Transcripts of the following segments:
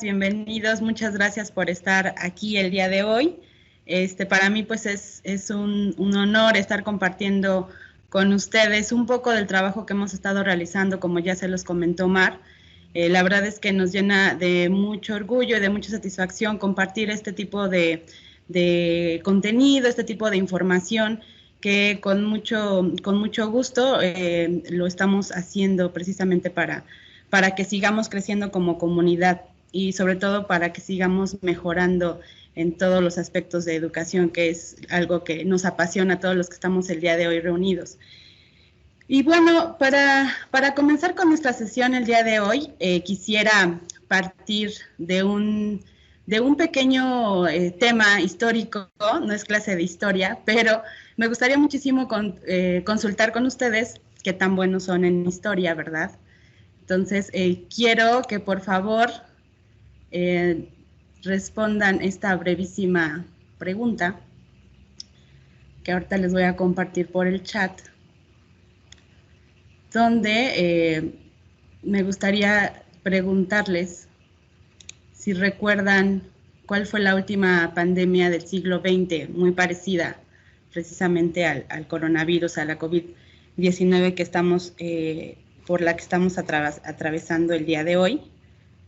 Bienvenidos, muchas gracias por estar aquí el día de hoy. Para mí pues es un honor estar compartiendo con ustedes un poco del trabajo que hemos estado realizando, como ya se los comentó Mar. La verdad es que nos llena de mucho orgullo y de mucha satisfacción compartir este tipo de contenido, este tipo de información que con mucho gusto lo estamos haciendo precisamente para que sigamos creciendo como comunidad y sobre todo para que sigamos mejorando en todos los aspectos de educación, que es algo que nos apasiona a todos los que estamos el día de hoy reunidos. Y bueno, para comenzar con nuestra sesión el día de hoy, quisiera partir de un pequeño tema histórico, no es clase de historia, pero me gustaría muchísimo consultar con ustedes qué tan buenos son en historia, ¿verdad? Entonces, quiero que por favor respondan esta brevísima pregunta que ahorita les voy a compartir por el chat, donde me gustaría preguntarles si recuerdan cuál fue la última pandemia del siglo XX, muy parecida precisamente al coronavirus, a la COVID-19 que estamos por la que estamos atravesando el día de hoy.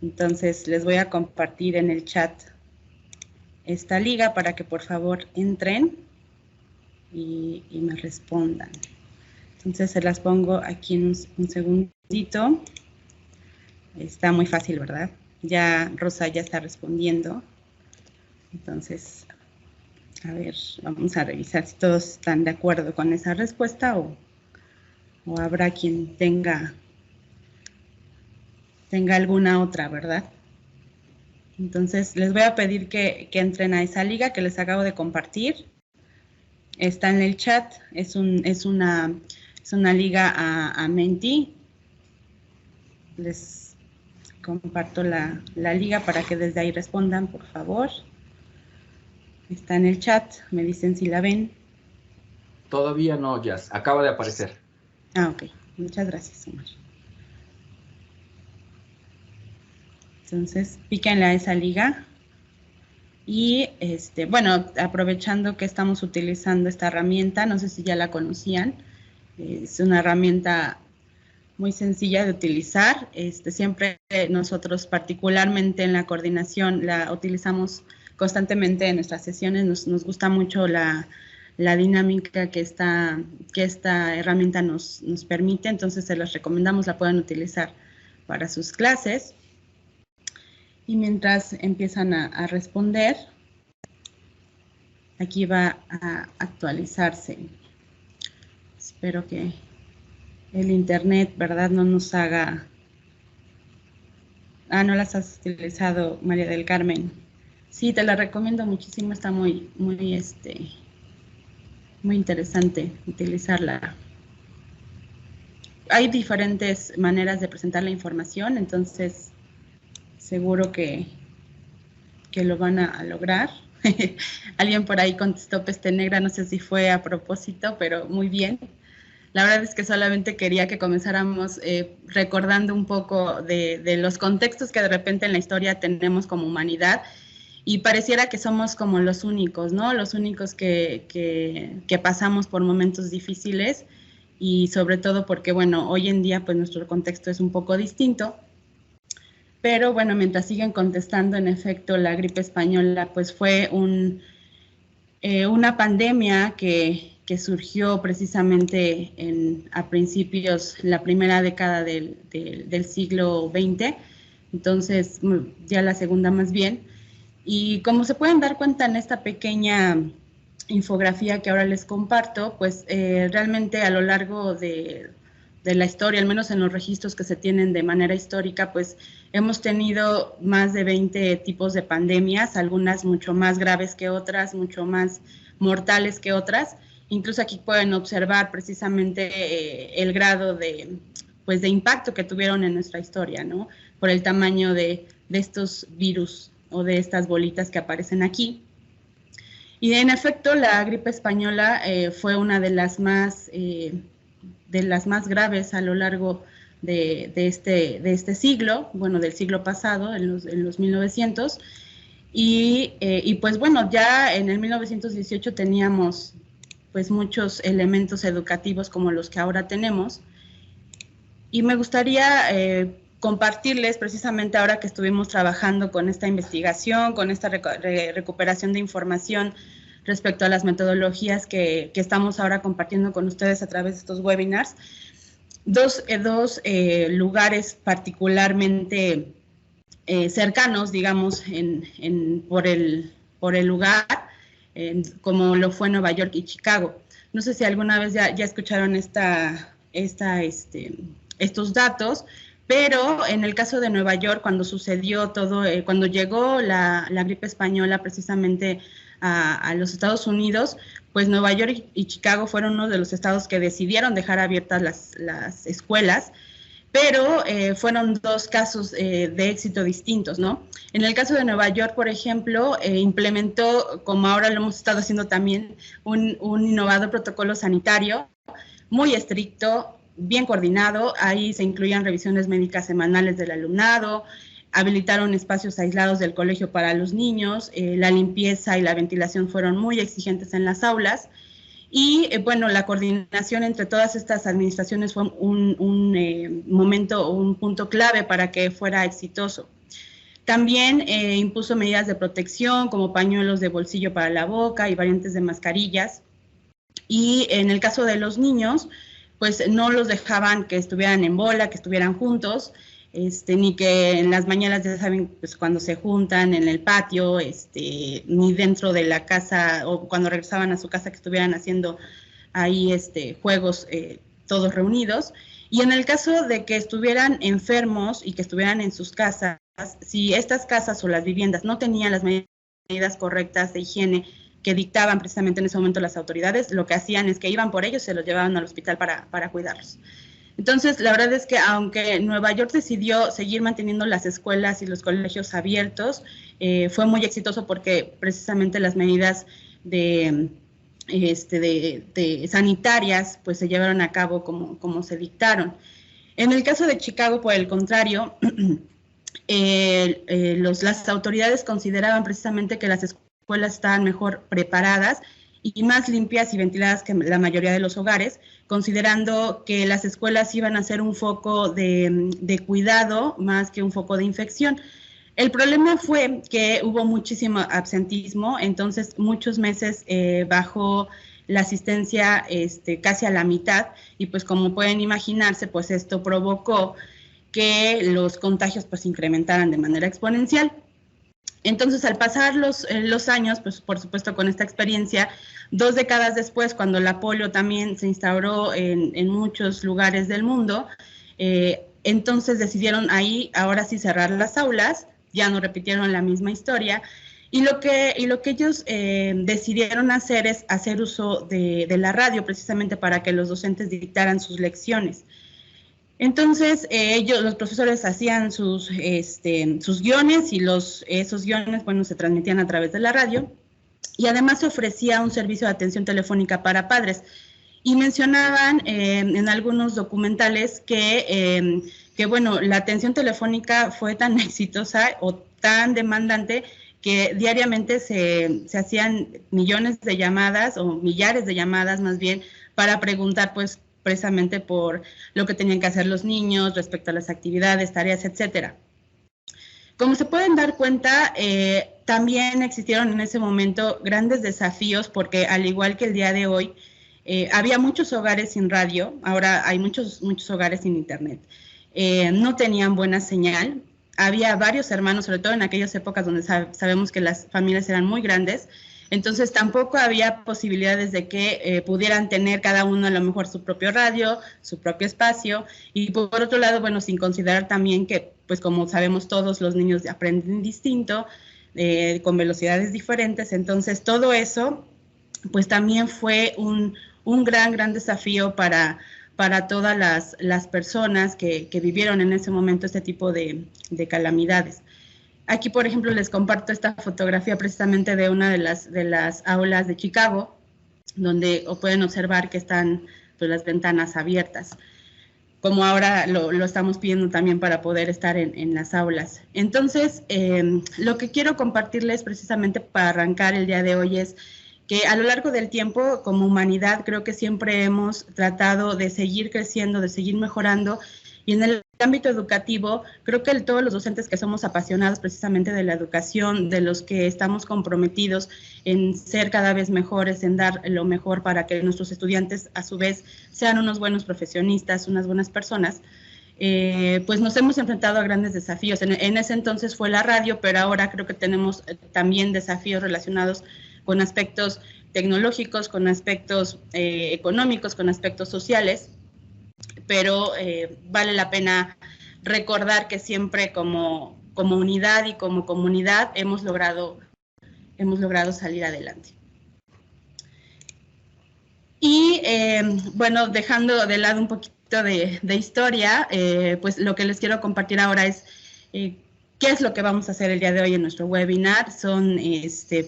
Entonces les voy a compartir en el chat esta liga para que por favor entren y me respondan. Entonces se las pongo aquí en un segundito. Está muy fácil, ¿verdad? Ya Rosa ya está respondiendo. Entonces, a ver, vamos a revisar si todos están de acuerdo con esa respuesta o habrá quien tenga alguna otra, ¿verdad? Entonces, les voy a pedir que entren a esa liga que les acabo de compartir. Está en el chat, es una liga a Menti. Les comparto la liga para que desde ahí respondan, por favor. Está en el chat, me dicen si la ven. Todavía no, Jazz, acaba de aparecer. Ah, ok, muchas gracias, Omar. Entonces, píquenle a esa liga. Y, bueno, aprovechando que estamos utilizando esta herramienta, no sé si ya la conocían, es una herramienta muy sencilla de utilizar. Siempre nosotros, particularmente en la coordinación, la utilizamos constantemente en nuestras sesiones. Nos gusta mucho la dinámica que esta herramienta nos permite, entonces se las recomendamos, la puedan utilizar para sus clases. Y mientras empiezan a responder, aquí va a actualizarse. Espero que el internet, ¿verdad?, no nos haga... Ah, no las has utilizado, María del Carmen. Sí, te la recomiendo muchísimo, está muy interesante utilizarla. Hay diferentes maneras de presentar la información, entonces seguro que lo van a lograr. Alguien por ahí contestó peste negra, no sé si fue a propósito, pero muy bien. La verdad es que solamente quería que comenzáramos recordando un poco de los contextos que de repente en la historia tenemos como humanidad, y pareciera que somos como los únicos, ¿no? Los únicos que pasamos por momentos difíciles, y sobre todo porque, bueno, hoy en día pues nuestro contexto es un poco distinto. Pero bueno, mientras siguen contestando, en efecto, la gripe española pues fue una pandemia que surgió precisamente a principios, la primera década del siglo XX, entonces ya la segunda más bien. Y como se pueden dar cuenta en esta pequeña infografía que ahora les comparto, pues realmente a lo largo de la historia, al menos en los registros que se tienen de manera histórica, pues hemos tenido más de 20 tipos de pandemias, algunas mucho más graves que otras, mucho más mortales que otras. Incluso aquí pueden observar precisamente el grado de impacto que tuvieron en nuestra historia, ¿no? Por el tamaño de estos virus o de estas bolitas que aparecen aquí. Y en efecto, la gripe española fue una de las más graves a lo largo de este siglo, bueno, del siglo pasado, en los 1900. Y pues bueno, ya en el 1918 teníamos pues muchos elementos educativos como los que ahora tenemos. Y me gustaría compartirles, precisamente ahora que estuvimos trabajando con esta investigación, con esta recuperación de información respecto a las metodologías que estamos ahora compartiendo con ustedes a través de estos webinars, dos lugares particularmente cercanos, digamos, por el lugar, como lo fue Nueva York y Chicago. No sé si alguna vez ya escucharon estos datos, pero en el caso de Nueva York, cuando sucedió todo, cuando llegó la gripe española precisamente a los Estados Unidos, pues Nueva York y Chicago fueron uno de los estados que decidieron dejar abiertas las escuelas, pero fueron dos casos de éxito distintos, ¿no? En el caso de Nueva York, por ejemplo, implementó, como ahora lo hemos estado haciendo también, un innovador protocolo sanitario muy estricto, bien coordinado. Ahí se incluían revisiones médicas semanales del alumnado, habilitaron espacios aislados del colegio para los niños, la limpieza y la ventilación fueron muy exigentes en las aulas. Y bueno, la coordinación entre todas estas administraciones fue un punto clave para que fuera exitoso. También impuso medidas de protección como pañuelos de bolsillo para la boca y variantes de mascarillas. Y en el caso de los niños, pues no los dejaban que estuvieran en bola, que estuvieran juntos, ni que en las mañanas, ya saben, pues cuando se juntan en el patio, ni dentro de la casa o cuando regresaban a su casa que estuvieran haciendo ahí juegos todos reunidos. Y en el caso de que estuvieran enfermos y que estuvieran en sus casas, si estas casas o las viviendas no tenían las medidas correctas de higiene que dictaban precisamente en ese momento las autoridades, lo que hacían es que iban por ellos y se los llevaban al hospital para cuidarlos. Entonces, la verdad es que aunque Nueva York decidió seguir manteniendo las escuelas y los colegios abiertos, fue muy exitoso porque precisamente las medidas de sanitarias pues se llevaron a cabo como se dictaron. En el caso de Chicago, por el contrario, las autoridades consideraban precisamente que las escuelas estaban mejor preparadas y más limpias y ventiladas que la mayoría de los hogares, considerando que las escuelas iban a ser un foco de cuidado más que un foco de infección. El problema fue que hubo muchísimo absentismo, entonces muchos meses bajó la asistencia casi a la mitad y pues como pueden imaginarse, pues esto provocó que los contagios pues incrementaran de manera exponencial. Entonces, al pasar los años, pues por supuesto con esta experiencia, 2 décadas después, cuando la polio también se instauró en muchos lugares del mundo, entonces decidieron ahí, ahora sí, cerrar las aulas, ya no repitieron la misma historia, y lo que ellos decidieron hacer es hacer uso de la radio, precisamente para que los docentes dictaran sus lecciones. Entonces, los profesores hacían sus guiones y esos guiones, bueno, se transmitían a través de la radio y además se ofrecía un servicio de atención telefónica para padres. Y mencionaban en algunos documentales que, bueno, la atención telefónica fue tan exitosa o tan demandante que diariamente se hacían millones de llamadas o millares de llamadas más bien para preguntar, pues, precisamente por lo que tenían que hacer los niños respecto a las actividades, tareas, etcétera. Como se pueden dar cuenta, también existieron en ese momento grandes desafíos porque al igual que el día de hoy, había muchos hogares sin radio, ahora hay muchos hogares sin internet. No tenían buena señal, había varios hermanos, sobre todo en aquellas épocas donde sabemos que las familias eran muy grandes, entonces tampoco había posibilidades de que pudieran tener cada uno a lo mejor su propio radio, su propio espacio, y por otro lado, bueno, sin considerar también que, pues como sabemos todos, los niños aprenden distinto, con velocidades diferentes, entonces todo eso, pues también fue un gran desafío para todas las personas que vivieron en ese momento este tipo de calamidades. Aquí, por ejemplo, les comparto esta fotografía precisamente de una de las aulas de Chicago, donde pueden observar que están pues, las ventanas abiertas. como ahora lo estamos pidiendo también para poder estar en las aulas. Entonces, lo que quiero compartirles precisamente para arrancar el día de hoy es que a lo largo del tiempo, como humanidad, creo que siempre hemos tratado de seguir creciendo, de seguir mejorando, y en el ámbito educativo, creo que todos los docentes que somos apasionados precisamente de la educación, de los que estamos comprometidos en ser cada vez mejores, en dar lo mejor para que nuestros estudiantes a su vez sean unos buenos profesionistas, unas buenas personas, pues nos hemos enfrentado a grandes desafíos. En ese entonces fue la radio, pero ahora creo que tenemos también desafíos relacionados con aspectos tecnológicos, con aspectos económicos, con aspectos sociales, pero vale la pena recordar que siempre como unidad y como comunidad hemos logrado salir adelante. Y bueno, dejando de lado un poquito de historia, pues lo que les quiero compartir ahora es qué es lo que vamos a hacer el día de hoy en nuestro webinar. Son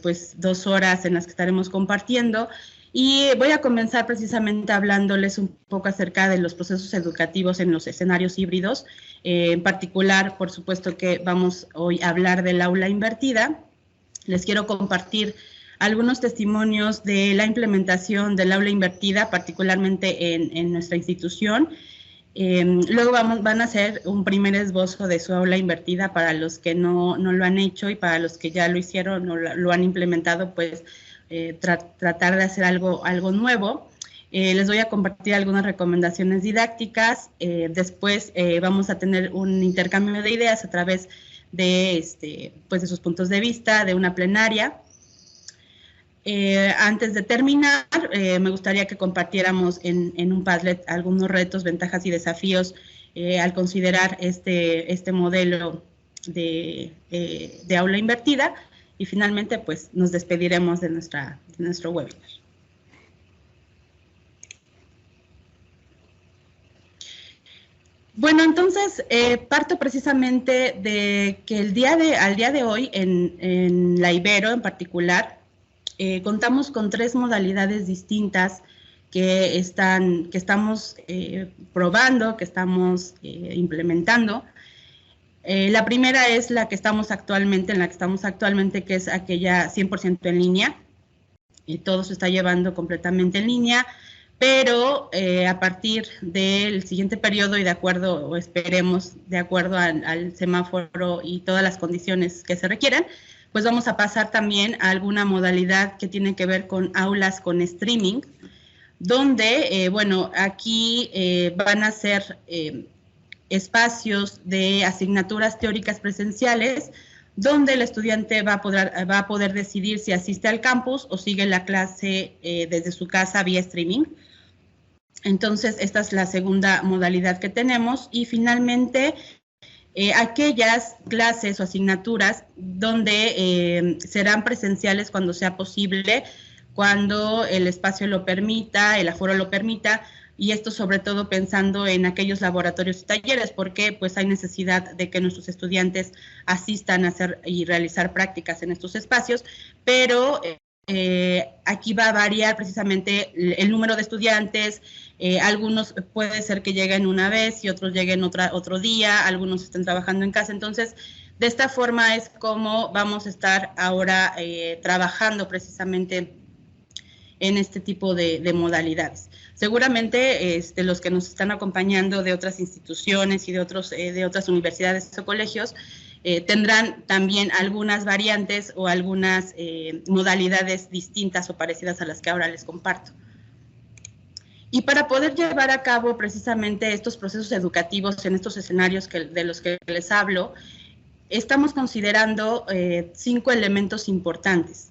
pues 2 horas en las que estaremos compartiendo. Y voy a comenzar precisamente hablándoles un poco acerca de los procesos educativos en los escenarios híbridos. En particular, por supuesto que vamos hoy a hablar del aula invertida. Les quiero compartir algunos testimonios de la implementación del aula invertida, particularmente en nuestra institución. Luego van a hacer un primer esbozo de su aula invertida para los que no lo han hecho, y para los que ya lo hicieron o lo han implementado, pues tratar de hacer algo nuevo. Les voy a compartir algunas recomendaciones didácticas. Después vamos a tener un intercambio de ideas a través de, pues de sus puntos de vista, de una plenaria. Antes de terminar, me gustaría que compartiéramos en un Padlet algunos retos, ventajas y desafíos al considerar este modelo de aula invertida. Y finalmente, pues, nos despediremos de nuestro webinar. Bueno, entonces, parto precisamente de que al día de hoy, en la Ibero en particular, contamos con 3 modalidades distintas que estamos probando, que estamos implementando. La primera es en la que estamos actualmente, que es aquella 100% en línea, y todo se está llevando completamente en línea, pero a partir del siguiente periodo y de acuerdo, o esperemos, de acuerdo al semáforo y todas las condiciones que se requieran, pues vamos a pasar también a alguna modalidad que tiene que ver con aulas con streaming, donde, bueno, aquí van a ser espacios de asignaturas teóricas presenciales, donde el estudiante va a poder decidir si asiste al campus o sigue la clase desde su casa vía streaming. Entonces, esta es la segunda modalidad que tenemos. Y finalmente, aquellas clases o asignaturas donde serán presenciales cuando sea posible, cuando el espacio lo permita, el aforo lo permita, y esto sobre todo pensando en aquellos laboratorios y talleres, porque pues hay necesidad de que nuestros estudiantes asistan a hacer y realizar prácticas en estos espacios, pero aquí va a variar precisamente el número de estudiantes. Algunos puede ser que lleguen una vez y otros lleguen otro día, algunos estén trabajando en casa. Entonces, de esta forma es como vamos a estar ahora trabajando precisamente en este tipo de modalidades. Seguramente los que nos están acompañando de otras instituciones y de otras universidades o colegios tendrán también algunas variantes o algunas modalidades distintas o parecidas a las que ahora les comparto. Y para poder llevar a cabo precisamente estos procesos educativos en estos escenarios de los que les hablo, estamos considerando 5 elementos importantes.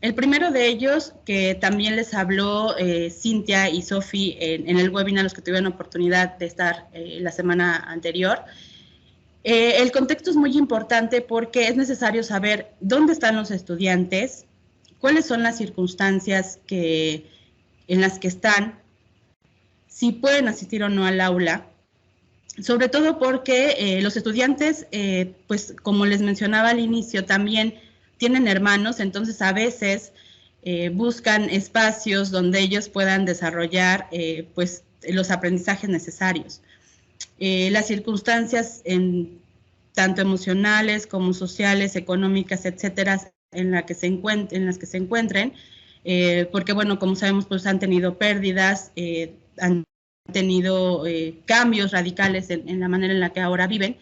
El primero de ellos, que también les habló Cintia y Sofi en el webinar, los que tuvieron oportunidad de estar la semana anterior. El contexto es muy importante porque es necesario saber dónde están los estudiantes, cuáles son las circunstancias en las que están, si pueden asistir o no al aula, sobre todo porque los estudiantes, pues como les mencionaba al inicio, también tienen hermanos, entonces a veces buscan espacios donde ellos puedan desarrollar pues los aprendizajes necesarios. las circunstancias tanto emocionales como sociales, económicas, etcétera, en las que se encuentren, porque bueno, como sabemos, pues han tenido pérdidas, han tenido cambios radicales en la manera en la que ahora viven,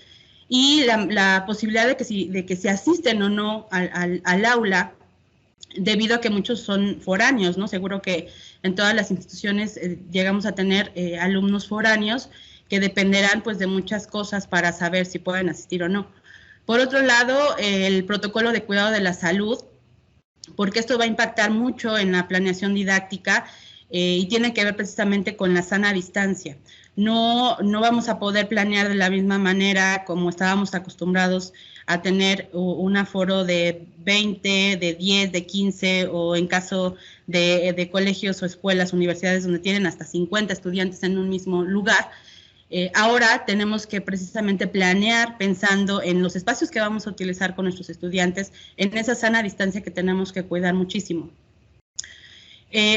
y la posibilidad de que se asisten o no al aula, debido a que muchos son foráneos, ¿no? Seguro que en todas las instituciones llegamos a tener alumnos foráneos que dependerán pues de muchas cosas para saber si pueden asistir o no. Por otro lado, el protocolo de cuidado de la salud, porque esto va a impactar mucho en la planeación didáctica y tiene que ver precisamente con la sana distancia. No vamos a poder planear de la misma manera como estábamos acostumbrados a tener un aforo de 20, de 10, de 15, o en caso de colegios o escuelas, universidades donde tienen hasta 50 estudiantes en un mismo lugar. Ahora tenemos que precisamente planear pensando en los espacios que vamos a utilizar con nuestros estudiantes, en esa sana distancia que tenemos que cuidar muchísimo.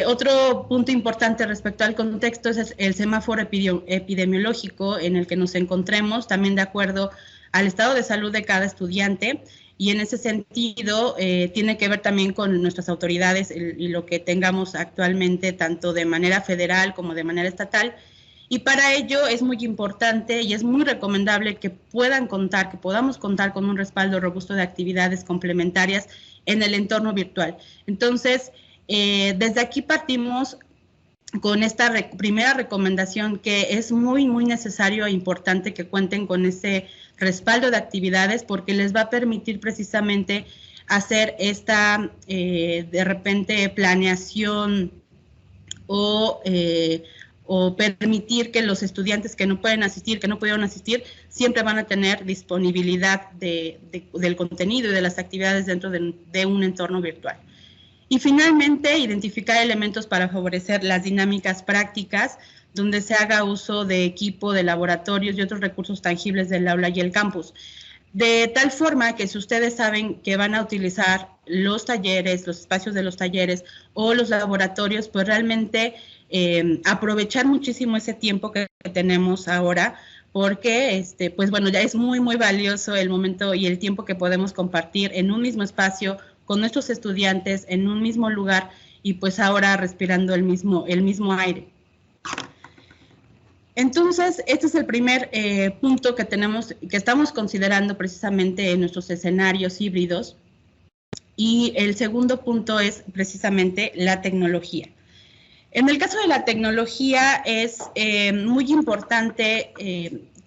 Otro punto importante respecto al contexto es el semáforo epidemiológico en el que nos encontremos, también de acuerdo al estado de salud de cada estudiante, y en ese sentido tiene que ver también con nuestras autoridades y lo que tengamos actualmente, tanto de manera federal como de manera estatal. Y para ello es muy importante y es muy recomendable que podamos contar con un respaldo robusto de actividades complementarias en el entorno virtual. Entonces, desde aquí partimos con esta primera recomendación, que es muy, muy necesario e importante que cuenten con ese respaldo de actividades, porque les va a permitir precisamente hacer esta, de repente, planeación o permitir que los estudiantes que no pueden asistir, que no pudieron asistir, siempre van a tener disponibilidad del contenido y de las actividades dentro de un entorno virtual. Y finalmente, identificar elementos para favorecer las dinámicas prácticas, donde se haga uso de equipo, de laboratorios y otros recursos tangibles del aula y el campus. De tal forma que si ustedes saben que van a utilizar los talleres, los espacios de los talleres o los laboratorios, pues realmente aprovechar muchísimo ese tiempo que tenemos ahora, porque pues bueno, ya es muy, muy valioso el momento y el tiempo que podemos compartir en un mismo espacio con nuestros estudiantes, en un mismo lugar, y pues ahora respirando el mismo aire. Entonces, este es el primer punto que estamos considerando precisamente en nuestros escenarios híbridos, y el segundo punto es precisamente la tecnología. En el caso de la tecnología es muy importante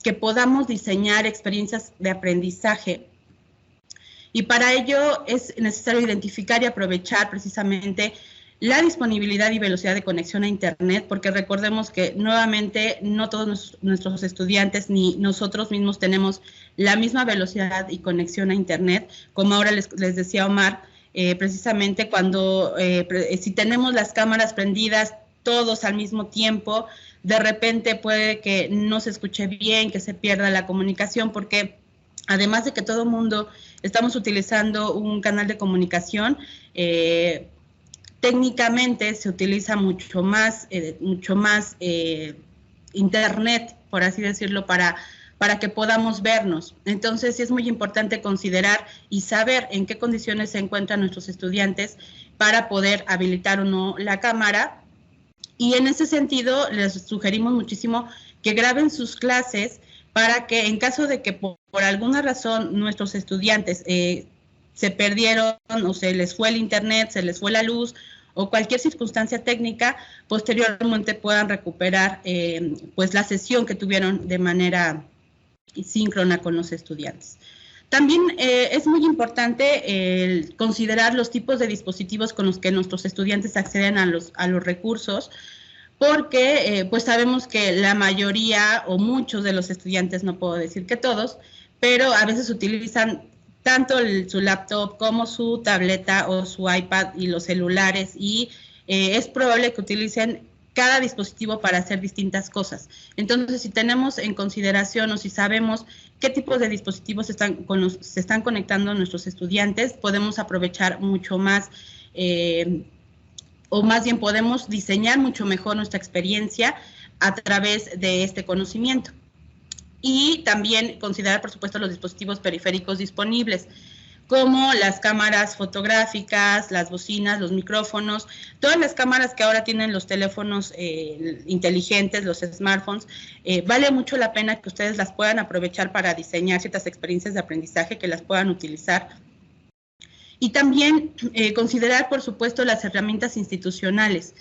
que podamos diseñar experiencias de aprendizaje, y para ello es necesario identificar y aprovechar precisamente la disponibilidad y velocidad de conexión a Internet, porque recordemos que nuevamente no todos nuestros estudiantes ni nosotros mismos tenemos la misma velocidad y conexión a Internet. Como ahora les decía Omar, precisamente cuando si tenemos las cámaras prendidas todos al mismo tiempo, de repente puede que no se escuche bien, que se pierda la comunicación, porque además de que todo el mundo estamos utilizando un canal de comunicación, técnicamente se utiliza mucho más Internet, por así decirlo, para que podamos vernos. Entonces, sí es muy importante considerar y saber en qué condiciones se encuentran nuestros estudiantes para poder habilitar o no la cámara. Y en ese sentido, les sugerimos muchísimo que graben sus clases, para que en caso de que por alguna razón nuestros estudiantes se perdieron o se les fue el internet, se les fue la luz o cualquier circunstancia técnica, posteriormente puedan recuperar pues la sesión que tuvieron de manera síncrona con los estudiantes. También es muy importante considerar los tipos de dispositivos con los que nuestros estudiantes acceden a los recursos, porque pues sabemos que la mayoría o muchos de los estudiantes, no puedo decir que todos, pero a veces utilizan tanto su laptop como su tableta o su iPad y los celulares, y es probable que utilicen cada dispositivo para hacer distintas cosas. Entonces, si tenemos en consideración o si sabemos qué tipos de dispositivos se están conectando nuestros estudiantes, podemos aprovechar mucho más o más bien podemos diseñar mucho mejor nuestra experiencia a través de este conocimiento. y también considerar, por supuesto, los dispositivos periféricos disponibles, como las cámaras fotográficas, las bocinas, los micrófonos, todas las cámaras que ahora tienen los teléfonos inteligentes, los smartphones. Vale mucho la pena que ustedes las puedan aprovechar para diseñar ciertas experiencias de aprendizaje, que las puedan utilizar. Y también considerar, por supuesto, las herramientas institucionales.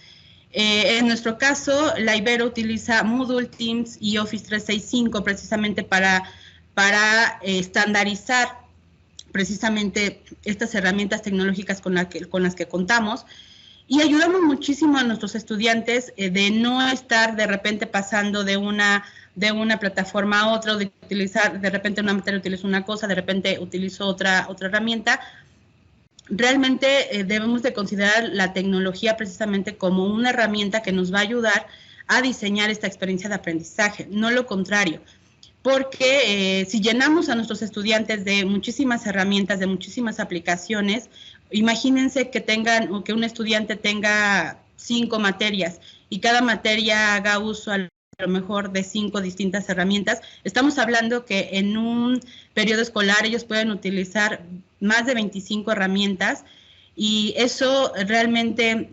En nuestro caso, la Ibero utiliza Moodle, Teams y Office 365 precisamente para estandarizar precisamente estas herramientas tecnológicas con las que contamos, y ayudamos muchísimo a nuestros estudiantes de no estar de repente pasando de una plataforma a otra, de utilizar, de repente una materia utilizo una cosa, de repente utilizo otra herramienta. Realmente debemos de considerar la tecnología precisamente como una herramienta que nos va a ayudar a diseñar esta experiencia de aprendizaje, no lo contrario. Porque si llenamos a nuestros estudiantes de muchísimas herramientas, de muchísimas aplicaciones, imagínense que un estudiante tenga 5 materias y cada materia haga uso a lo mejor de 5 distintas herramientas. Estamos hablando que en un periodo escolar ellos pueden utilizar más de 25 herramientas, y eso realmente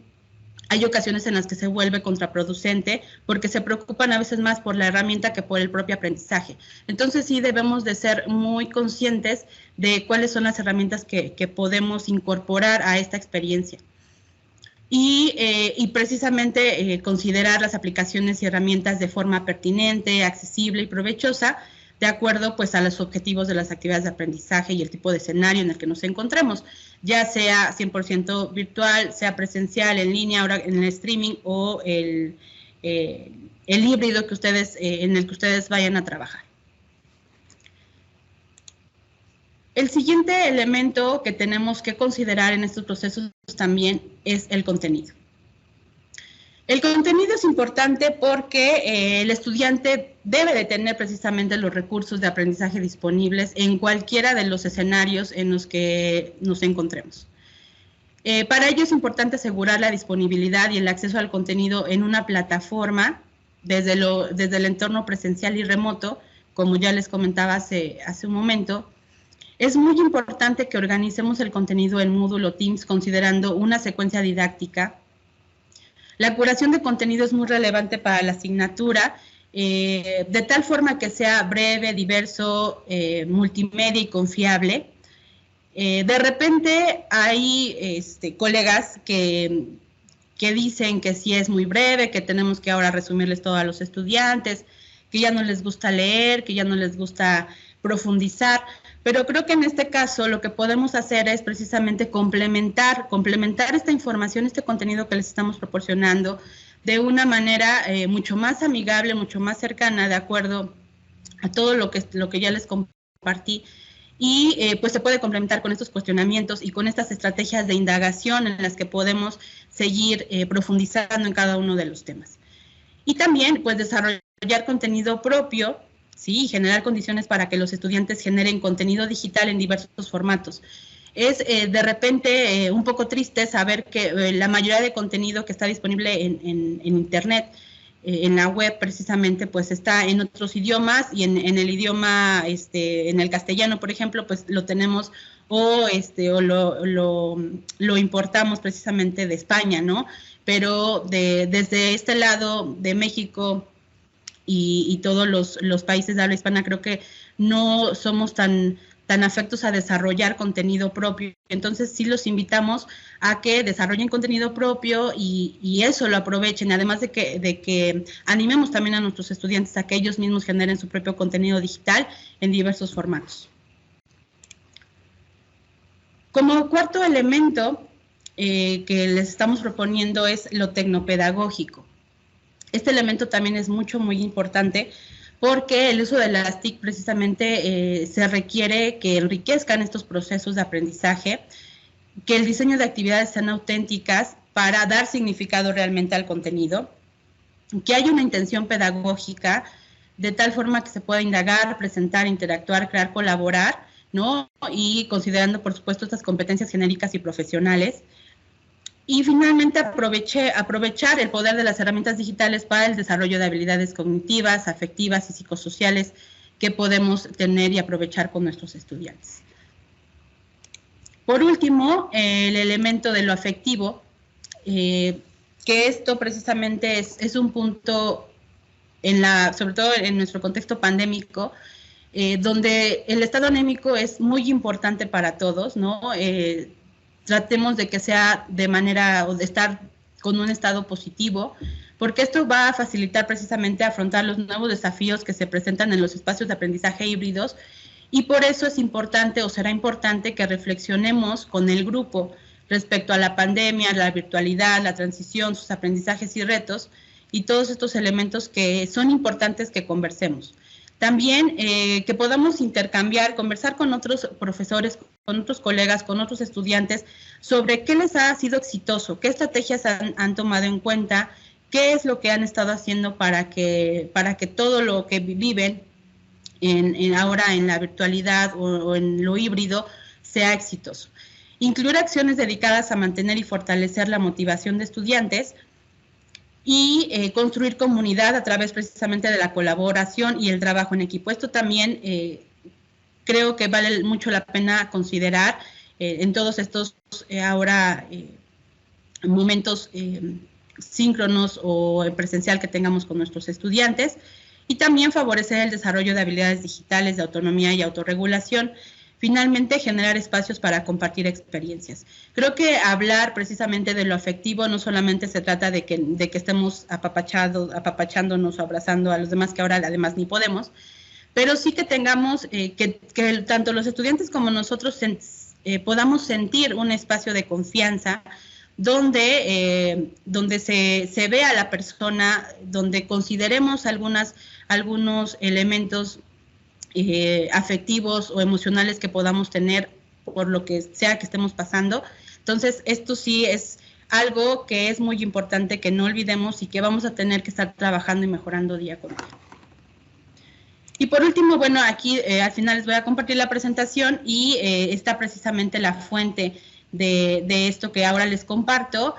hay ocasiones en las que se vuelve contraproducente porque se preocupan a veces más por la herramienta que por el propio aprendizaje. Entonces sí debemos de ser muy conscientes de cuáles son las herramientas que podemos incorporar a esta experiencia. Y precisamente considerar las aplicaciones y herramientas de forma pertinente, accesible y provechosa, de acuerdo pues a los objetivos de las actividades de aprendizaje y el tipo de escenario en el que nos encontremos, ya sea 100% virtual, sea presencial, en línea, ahora en el streaming, o el híbrido que en el que ustedes vayan a trabajar. El siguiente elemento que tenemos que considerar en estos procesos también es el contenido. El contenido es importante porque el estudiante debe de tener precisamente los recursos de aprendizaje disponibles en cualquiera de los escenarios en los que nos encontremos. Para ello es importante asegurar la disponibilidad y el acceso al contenido en una plataforma desde el entorno presencial y remoto, como ya les comentaba hace un momento. Es muy importante que organicemos el contenido en Moodle o Teams considerando una secuencia didáctica. La curación de contenido es muy relevante para la asignatura, de tal forma que sea breve, diverso, multimedia y confiable. De repente hay colegas que dicen que sí es muy breve, que tenemos que ahora resumirles todo a los estudiantes, que ya no les gusta leer, que ya no les gusta profundizar, pero creo que en este caso lo que podemos hacer es precisamente complementar esta información, este contenido que les estamos proporcionando de una manera mucho más amigable, mucho más cercana, de acuerdo a todo lo que ya les compartí, y pues se puede complementar con estos cuestionamientos y con estas estrategias de indagación en las que podemos seguir profundizando en cada uno de los temas. Y también pues desarrollar contenido propio, ¿sí? Generar condiciones para que los estudiantes generen contenido digital en diversos formatos. Es de repente un poco triste saber que la mayoría de contenido que está disponible en Internet, en la web precisamente, pues está en otros idiomas, y en el idioma, en el castellano, por ejemplo, pues lo tenemos o lo importamos precisamente de España, ¿no? Pero desde este lado de México y todos los países de habla hispana, creo que no somos tan afectos a desarrollar contenido propio. Entonces sí los invitamos a que desarrollen contenido propio y eso lo aprovechen, además de que animemos también a nuestros estudiantes a que ellos mismos generen su propio contenido digital en diversos formatos. Como cuarto elemento que les estamos proponiendo es lo tecnopedagógico. Este elemento también es muy importante porque el uso de las TIC precisamente se requiere que enriquezcan estos procesos de aprendizaje, que el diseño de actividades sean auténticas para dar significado realmente al contenido, que haya una intención pedagógica de tal forma que se pueda indagar, presentar, interactuar, crear, colaborar, ¿no? Y considerando, por supuesto, estas competencias genéricas y profesionales. Y finalmente aprovechar el poder de las herramientas digitales para el desarrollo de habilidades cognitivas, afectivas y psicosociales que podemos tener y aprovechar con nuestros estudiantes. Por último, el elemento de lo afectivo, que esto precisamente es un punto, sobre todo en nuestro contexto pandémico, donde el estado anímico es muy importante para todos, ¿no? Tratemos de que sea de manera, o de estar con un estado positivo, porque esto va a facilitar precisamente afrontar los nuevos desafíos que se presentan en los espacios de aprendizaje híbridos, y por eso es importante, o será importante, que reflexionemos con el grupo respecto a la pandemia, la virtualidad, la transición, sus aprendizajes y retos, y todos estos elementos que son importantes que conversemos. También que podamos intercambiar, conversar con otros profesores, con otros colegas, con otros estudiantes, sobre qué les ha sido exitoso, qué estrategias han tomado en cuenta, qué es lo que han estado haciendo para que todo lo que viven ahora en la virtualidad o en lo híbrido sea exitoso. Incluir acciones dedicadas a mantener y fortalecer la motivación de estudiantes, y construir comunidad a través precisamente de la colaboración y el trabajo en equipo. Esto también creo que vale mucho la pena considerar en todos estos ahora momentos síncronos o en presencial que tengamos con nuestros estudiantes, y también favorecer el desarrollo de habilidades digitales, de autonomía y autorregulación. Finalmente, generar espacios para compartir experiencias. Creo que hablar precisamente de lo afectivo no solamente se trata de que estemos apapachándonos o abrazando a los demás, que ahora además ni podemos, pero sí que tengamos, que tanto los estudiantes como nosotros podamos sentir un espacio de confianza donde se vea a la persona, donde consideremos algunos elementos afectivos o emocionales que podamos tener por lo que sea que estemos pasando. Entonces, esto sí es algo que es muy importante que no olvidemos y que vamos a tener que estar trabajando y mejorando día con día. Y por último, bueno, aquí al final les voy a compartir la presentación y está precisamente la fuente de esto que ahora les comparto.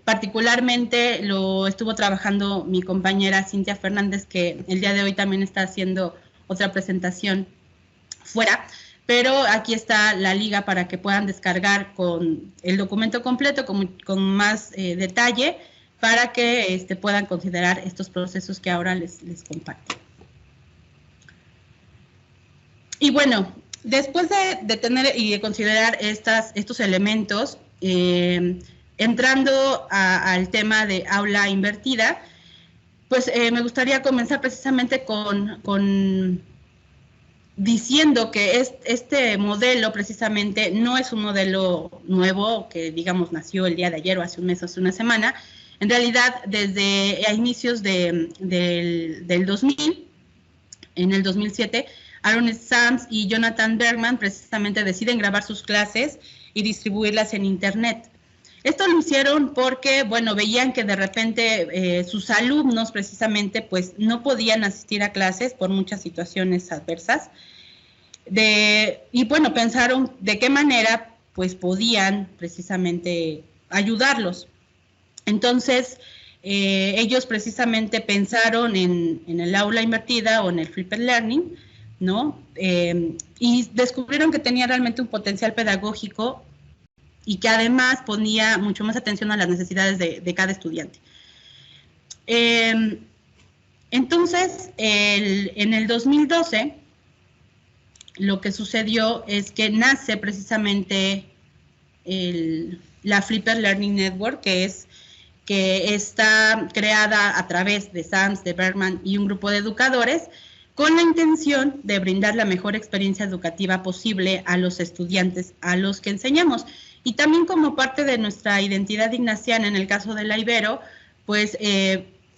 Particularmente lo estuvo trabajando mi compañera Cintia Fernández, que el día de hoy también está haciendo otra presentación fuera, pero aquí está la liga para que puedan descargar con el documento completo, con más detalle, para que puedan considerar estos procesos que ahora les comparto. Y bueno, después de tener y de considerar estos elementos, entrando al tema de aula invertida, pues me gustaría comenzar precisamente con diciendo que este modelo precisamente no es un modelo nuevo que digamos nació el día de ayer o hace un mes o hace una semana. En realidad, desde a inicios del 2000, en el 2007, Aaron Sams y Jonathan Bergman precisamente deciden grabar sus clases y distribuirlas en Internet. Esto lo hicieron porque, bueno, veían que de repente sus alumnos precisamente pues no podían asistir a clases por muchas situaciones adversas. Y bueno, pensaron de qué manera pues podían precisamente ayudarlos. Entonces, ellos precisamente pensaron en el aula invertida o en el flipped learning, ¿no? Y descubrieron que tenía realmente un potencial pedagógico y que además ponía mucho más atención a las necesidades de cada estudiante. Entonces, en el 2012, lo que sucedió es que nace precisamente la Flipped Learning Network, que está creada a través de Sams, de Bergman y un grupo de educadores, con la intención de brindar la mejor experiencia educativa posible a los estudiantes a los que enseñamos. Y también como parte de nuestra identidad ignaciana, en el caso de la Ibero, pues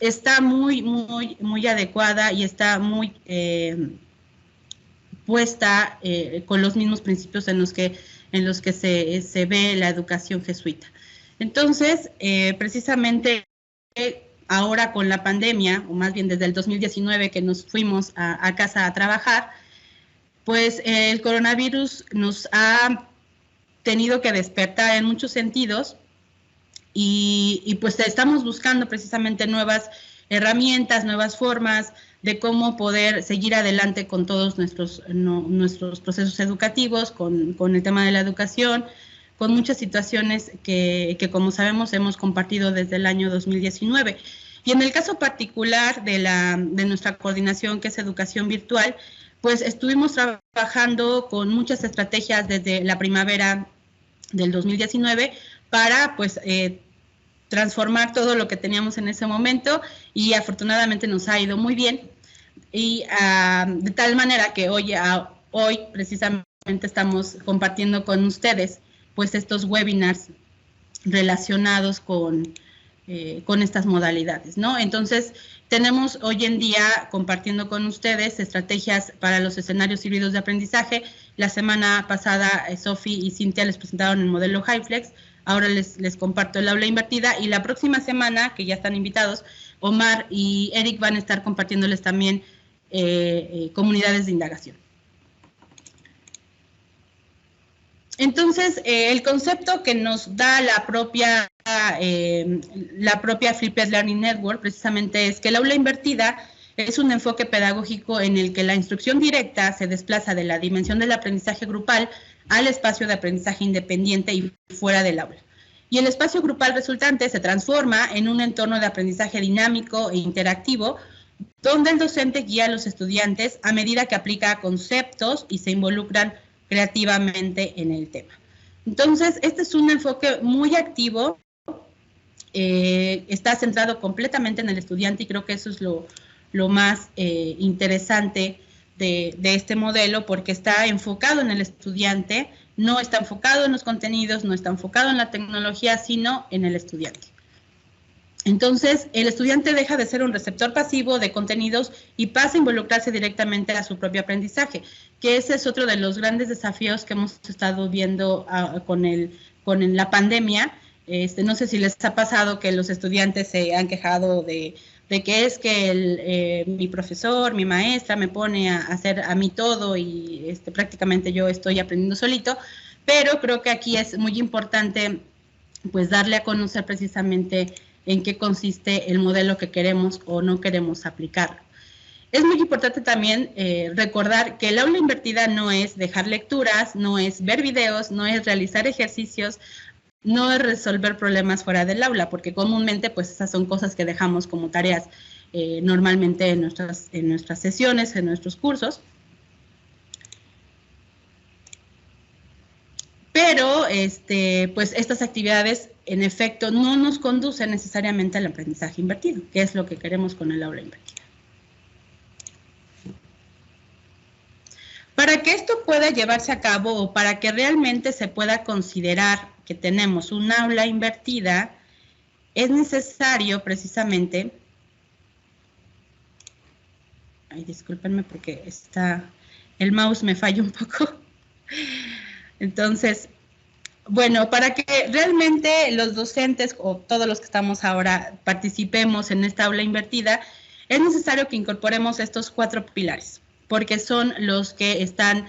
está muy adecuada y está muy puesta con los mismos principios en los que se ve la educación jesuita. Entonces, precisamente ahora con la pandemia, o más bien desde el 2019 que nos fuimos a casa a trabajar, pues el coronavirus nos ha tenido que despertar en muchos sentidos y pues estamos buscando precisamente nuevas herramientas, nuevas formas de cómo poder seguir adelante con todos nuestros procesos educativos, con el tema de la educación, con muchas situaciones que como sabemos hemos compartido desde el año 2019. Y en el caso particular de nuestra coordinación, que es educación virtual, pues estuvimos trabajando con muchas estrategias desde la primavera del 2019 para pues transformar todo lo que teníamos en ese momento, y afortunadamente nos ha ido muy bien, y de tal manera que hoy precisamente estamos compartiendo con ustedes pues estos webinars relacionados con estas modalidades, ¿no? Entonces, tenemos hoy en día compartiendo con ustedes estrategias para los escenarios híbridos de aprendizaje. La semana pasada, Sofi y Cintia les presentaron el modelo HyFlex. Ahora les comparto el aula invertida, y la próxima semana, que ya están invitados, Omar y Eric van a estar compartiéndoles también comunidades de indagación. Entonces, el concepto que nos da la propia Flipped Learning Network precisamente es que el aula invertida es un enfoque pedagógico en el que la instrucción directa se desplaza de la dimensión del aprendizaje grupal al espacio de aprendizaje independiente y fuera del aula. Y el espacio grupal resultante se transforma en un entorno de aprendizaje dinámico e interactivo, donde el docente guía a los estudiantes a medida que aplica conceptos y se involucran creativamente en el tema. Entonces, este es un enfoque muy activo, está centrado completamente en el estudiante, y creo que eso es lo más interesante de este modelo, porque está enfocado en el estudiante, no está enfocado en los contenidos, no está enfocado en la tecnología, sino en el estudiante. Entonces, el estudiante deja de ser un receptor pasivo de contenidos y pasa a involucrarse directamente a su propio aprendizaje, que ese es otro de los grandes desafíos que hemos estado viendo con la pandemia. No sé si les ha pasado que los estudiantes se han quejado de que es que mi profesor, mi maestra me pone a hacer a mí todo, y prácticamente yo estoy aprendiendo solito, pero creo que aquí es muy importante pues darle a conocer precisamente en qué consiste el modelo que queremos o no queremos aplicar. Es muy importante también recordar que el aula invertida no es dejar lecturas, no es ver videos, no es realizar ejercicios, no es resolver problemas fuera del aula, porque comúnmente pues esas son cosas que dejamos como tareas normalmente en nuestras sesiones, en nuestros cursos. Pero pues estas actividades en efecto no nos conducen necesariamente al aprendizaje invertido, que es lo que queremos con el aula invertida. Para que esto pueda llevarse a cabo, o para que realmente se pueda considerar que tenemos un aula invertida, es necesario precisamente, discúlpenme porque el mouse me falla un poco. Entonces, bueno, para que realmente los docentes o todos los que estamos ahora participemos en esta aula invertida, es necesario que incorporemos estos 4 pilares, porque son los que están,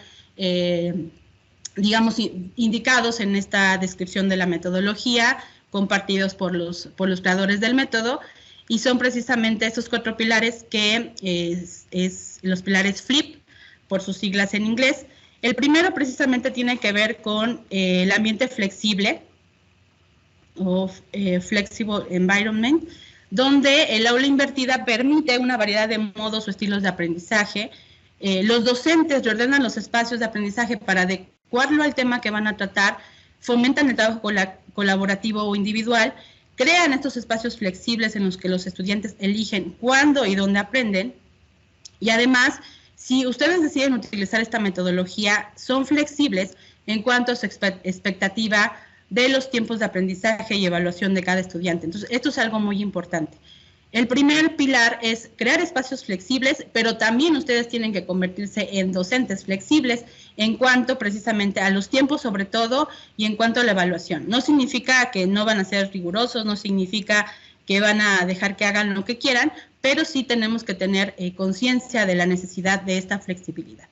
digamos, indicados en esta descripción de la metodología, compartidos por los creadores del método, y son precisamente estos 4 pilares que es los pilares FLIP, por sus siglas en inglés. El primero precisamente tiene que ver con el ambiente flexible, o Flexible Environment, donde el aula invertida permite una variedad de modos o estilos de aprendizaje. Los docentes reordenan los espacios de aprendizaje para adecuarlo al tema que van a tratar, fomentan el trabajo colaborativo o individual, crean estos espacios flexibles en los que los estudiantes eligen cuándo y dónde aprenden, y además, si ustedes deciden utilizar esta metodología, son flexibles en cuanto a su expectativa de los tiempos de aprendizaje y evaluación de cada estudiante. Entonces, esto es algo muy importante. El primer pilar es crear espacios flexibles, pero también ustedes tienen que convertirse en docentes flexibles en cuanto precisamente a los tiempos sobre todo, y en cuanto a la evaluación. No significa que no van a ser rigurosos, no significa que van a dejar que hagan lo que quieran, pero sí tenemos que tener conciencia de la necesidad de esta flexibilidad.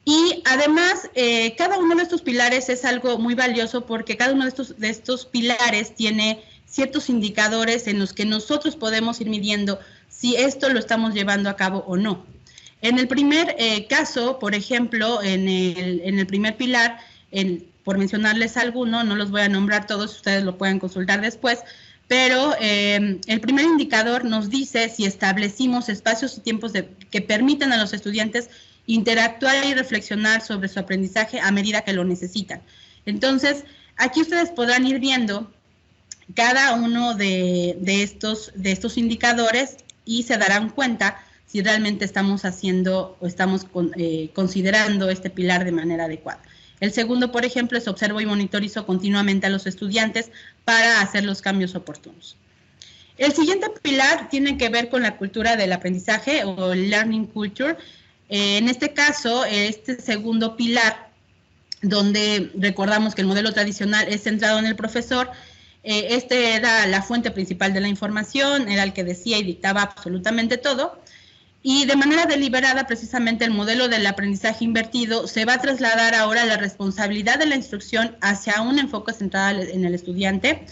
Y además, cada uno de estos pilares es algo muy valioso, porque cada uno de estos pilares tiene ciertos indicadores en los que nosotros podemos ir midiendo si esto lo estamos llevando a cabo o no. En el primer caso, por ejemplo, en el primer pilar, por mencionarles alguno, no los voy a nombrar todos, ustedes lo pueden consultar después, pero el primer indicador nos dice si establecimos espacios y tiempos que permitan a los estudiantes interactuar y reflexionar sobre su aprendizaje a medida que lo necesitan. Entonces, aquí ustedes podrán ir viendo cada uno de estos indicadores y se darán cuenta si realmente estamos haciendo o estamos considerando este pilar de manera adecuada. El segundo, por ejemplo, es observo y monitorizo continuamente a los estudiantes para hacer los cambios oportunos. El siguiente pilar tiene que ver con la cultura del aprendizaje o learning culture. En este caso, este segundo pilar, donde recordamos que el modelo tradicional es centrado en el profesor, este era la fuente principal de la información, era el que decía y dictaba absolutamente todo, y de manera deliberada, precisamente, el modelo del aprendizaje invertido se va a trasladar ahora la responsabilidad de la instrucción hacia un enfoque centrado en el estudiante,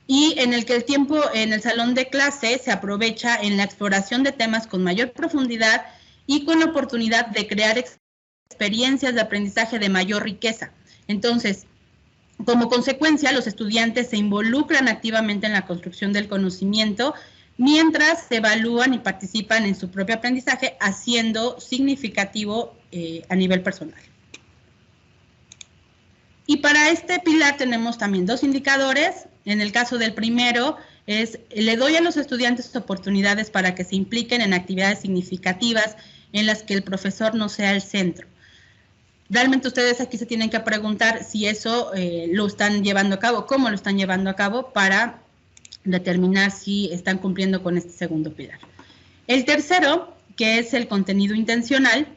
y en el que el tiempo en el salón de clase se aprovecha en la exploración de temas con mayor profundidad y con la oportunidad de crear experiencias de aprendizaje de mayor riqueza. Entonces, como consecuencia, los estudiantes se involucran activamente en la construcción del conocimiento mientras se evalúan y participan en su propio aprendizaje, haciendo significativo a nivel personal. Y para este pilar tenemos también dos indicadores. En el caso del primero, le doy a los estudiantes oportunidades para que se impliquen en actividades significativas en las que el profesor no sea el centro. Realmente ustedes aquí se tienen que preguntar si eso lo están llevando a cabo, cómo lo están llevando a cabo para determinar si están cumpliendo con este segundo pilar. El tercero, que es el contenido intencional,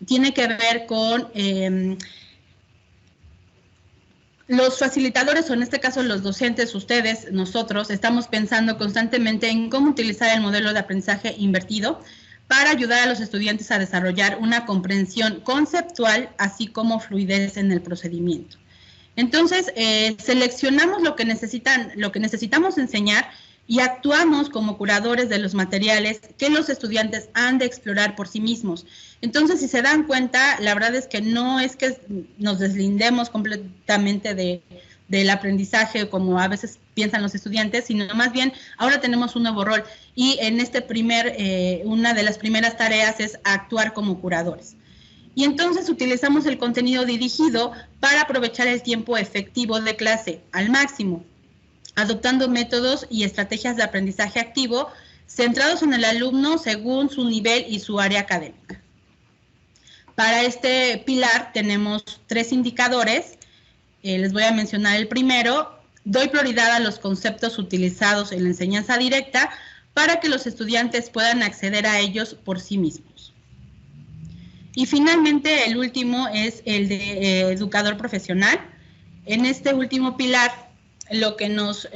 tiene que ver con los facilitadores, o en este caso los docentes, ustedes, nosotros, estamos pensando constantemente en cómo utilizar el modelo de aprendizaje invertido para ayudar a los estudiantes a desarrollar una comprensión conceptual, así como fluidez en el procedimiento. Entonces, seleccionamos lo que necesitamos enseñar y actuamos como curadores de los materiales que los estudiantes han de explorar por sí mismos. Entonces, si se dan cuenta, la verdad es que no es que nos deslindemos completamente del aprendizaje como a veces piensan los estudiantes, sino más bien ahora tenemos un nuevo rol y en una de las primeras tareas es actuar como curadores. Y entonces utilizamos el contenido dirigido para aprovechar el tiempo efectivo de clase al máximo, adoptando métodos y estrategias de aprendizaje activo centrados en el alumno según su nivel y su área académica. Para este pilar tenemos 3 indicadores. Les voy a mencionar el primero. Doy prioridad a los conceptos utilizados en la enseñanza directa para que los estudiantes puedan acceder a ellos por sí mismos. Y finalmente, el último es el de educador profesional. En este último pilar, lo que nos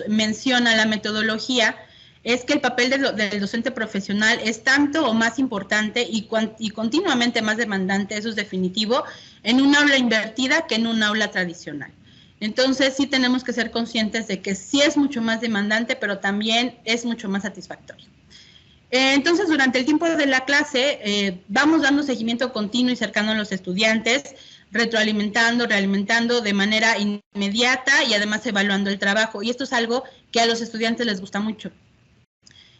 menciona la metodología es que el papel del docente profesional es tanto o más importante y continuamente más demandante, eso es definitivo, en un aula invertida que en un aula tradicional. Entonces, sí tenemos que ser conscientes de que sí es mucho más demandante, pero también es mucho más satisfactorio. Entonces, durante el tiempo de la clase, vamos dando seguimiento continuo y cercano a los estudiantes, retroalimentando, realimentando de manera inmediata y además evaluando el trabajo. Y esto es algo que a los estudiantes les gusta mucho.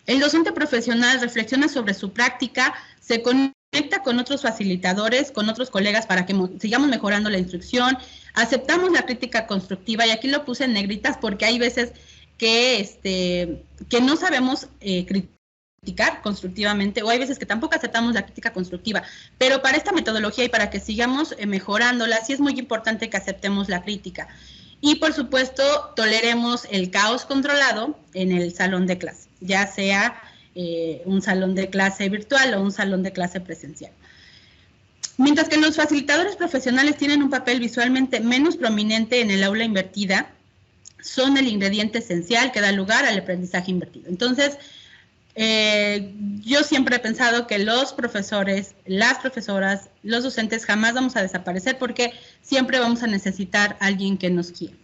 El docente profesional reflexiona sobre su práctica, se conecta con otros facilitadores, con otros colegas para que sigamos mejorando la instrucción, aceptamos la crítica constructiva, y aquí lo puse en negritas porque hay veces que no sabemos criticar constructivamente, o hay veces que tampoco aceptamos la crítica constructiva, pero para esta metodología y para que sigamos mejorándola, sí es muy importante que aceptemos la crítica. Y por supuesto, toleremos el caos controlado en el salón de clase, ya sea un salón de clase virtual o un salón de clase presencial. Mientras que los facilitadores profesionales tienen un papel visualmente menos prominente en el aula invertida, son el ingrediente esencial que da lugar al aprendizaje invertido. Entonces, yo siempre he pensado que los profesores, las profesoras, los docentes jamás vamos a desaparecer porque siempre vamos a necesitar a alguien que nos guíe.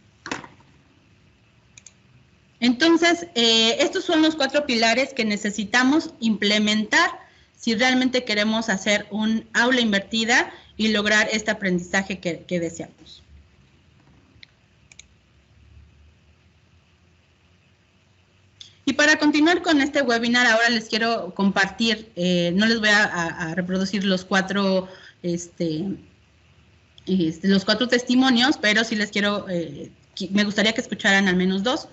Entonces, estos son los 4 pilares que necesitamos implementar si realmente queremos hacer un aula invertida y lograr este aprendizaje que deseamos. Y para continuar con este webinar, ahora les quiero compartir, no les voy a reproducir los 4 los 4 testimonios, pero sí les quiero, me gustaría que escucharan al menos 2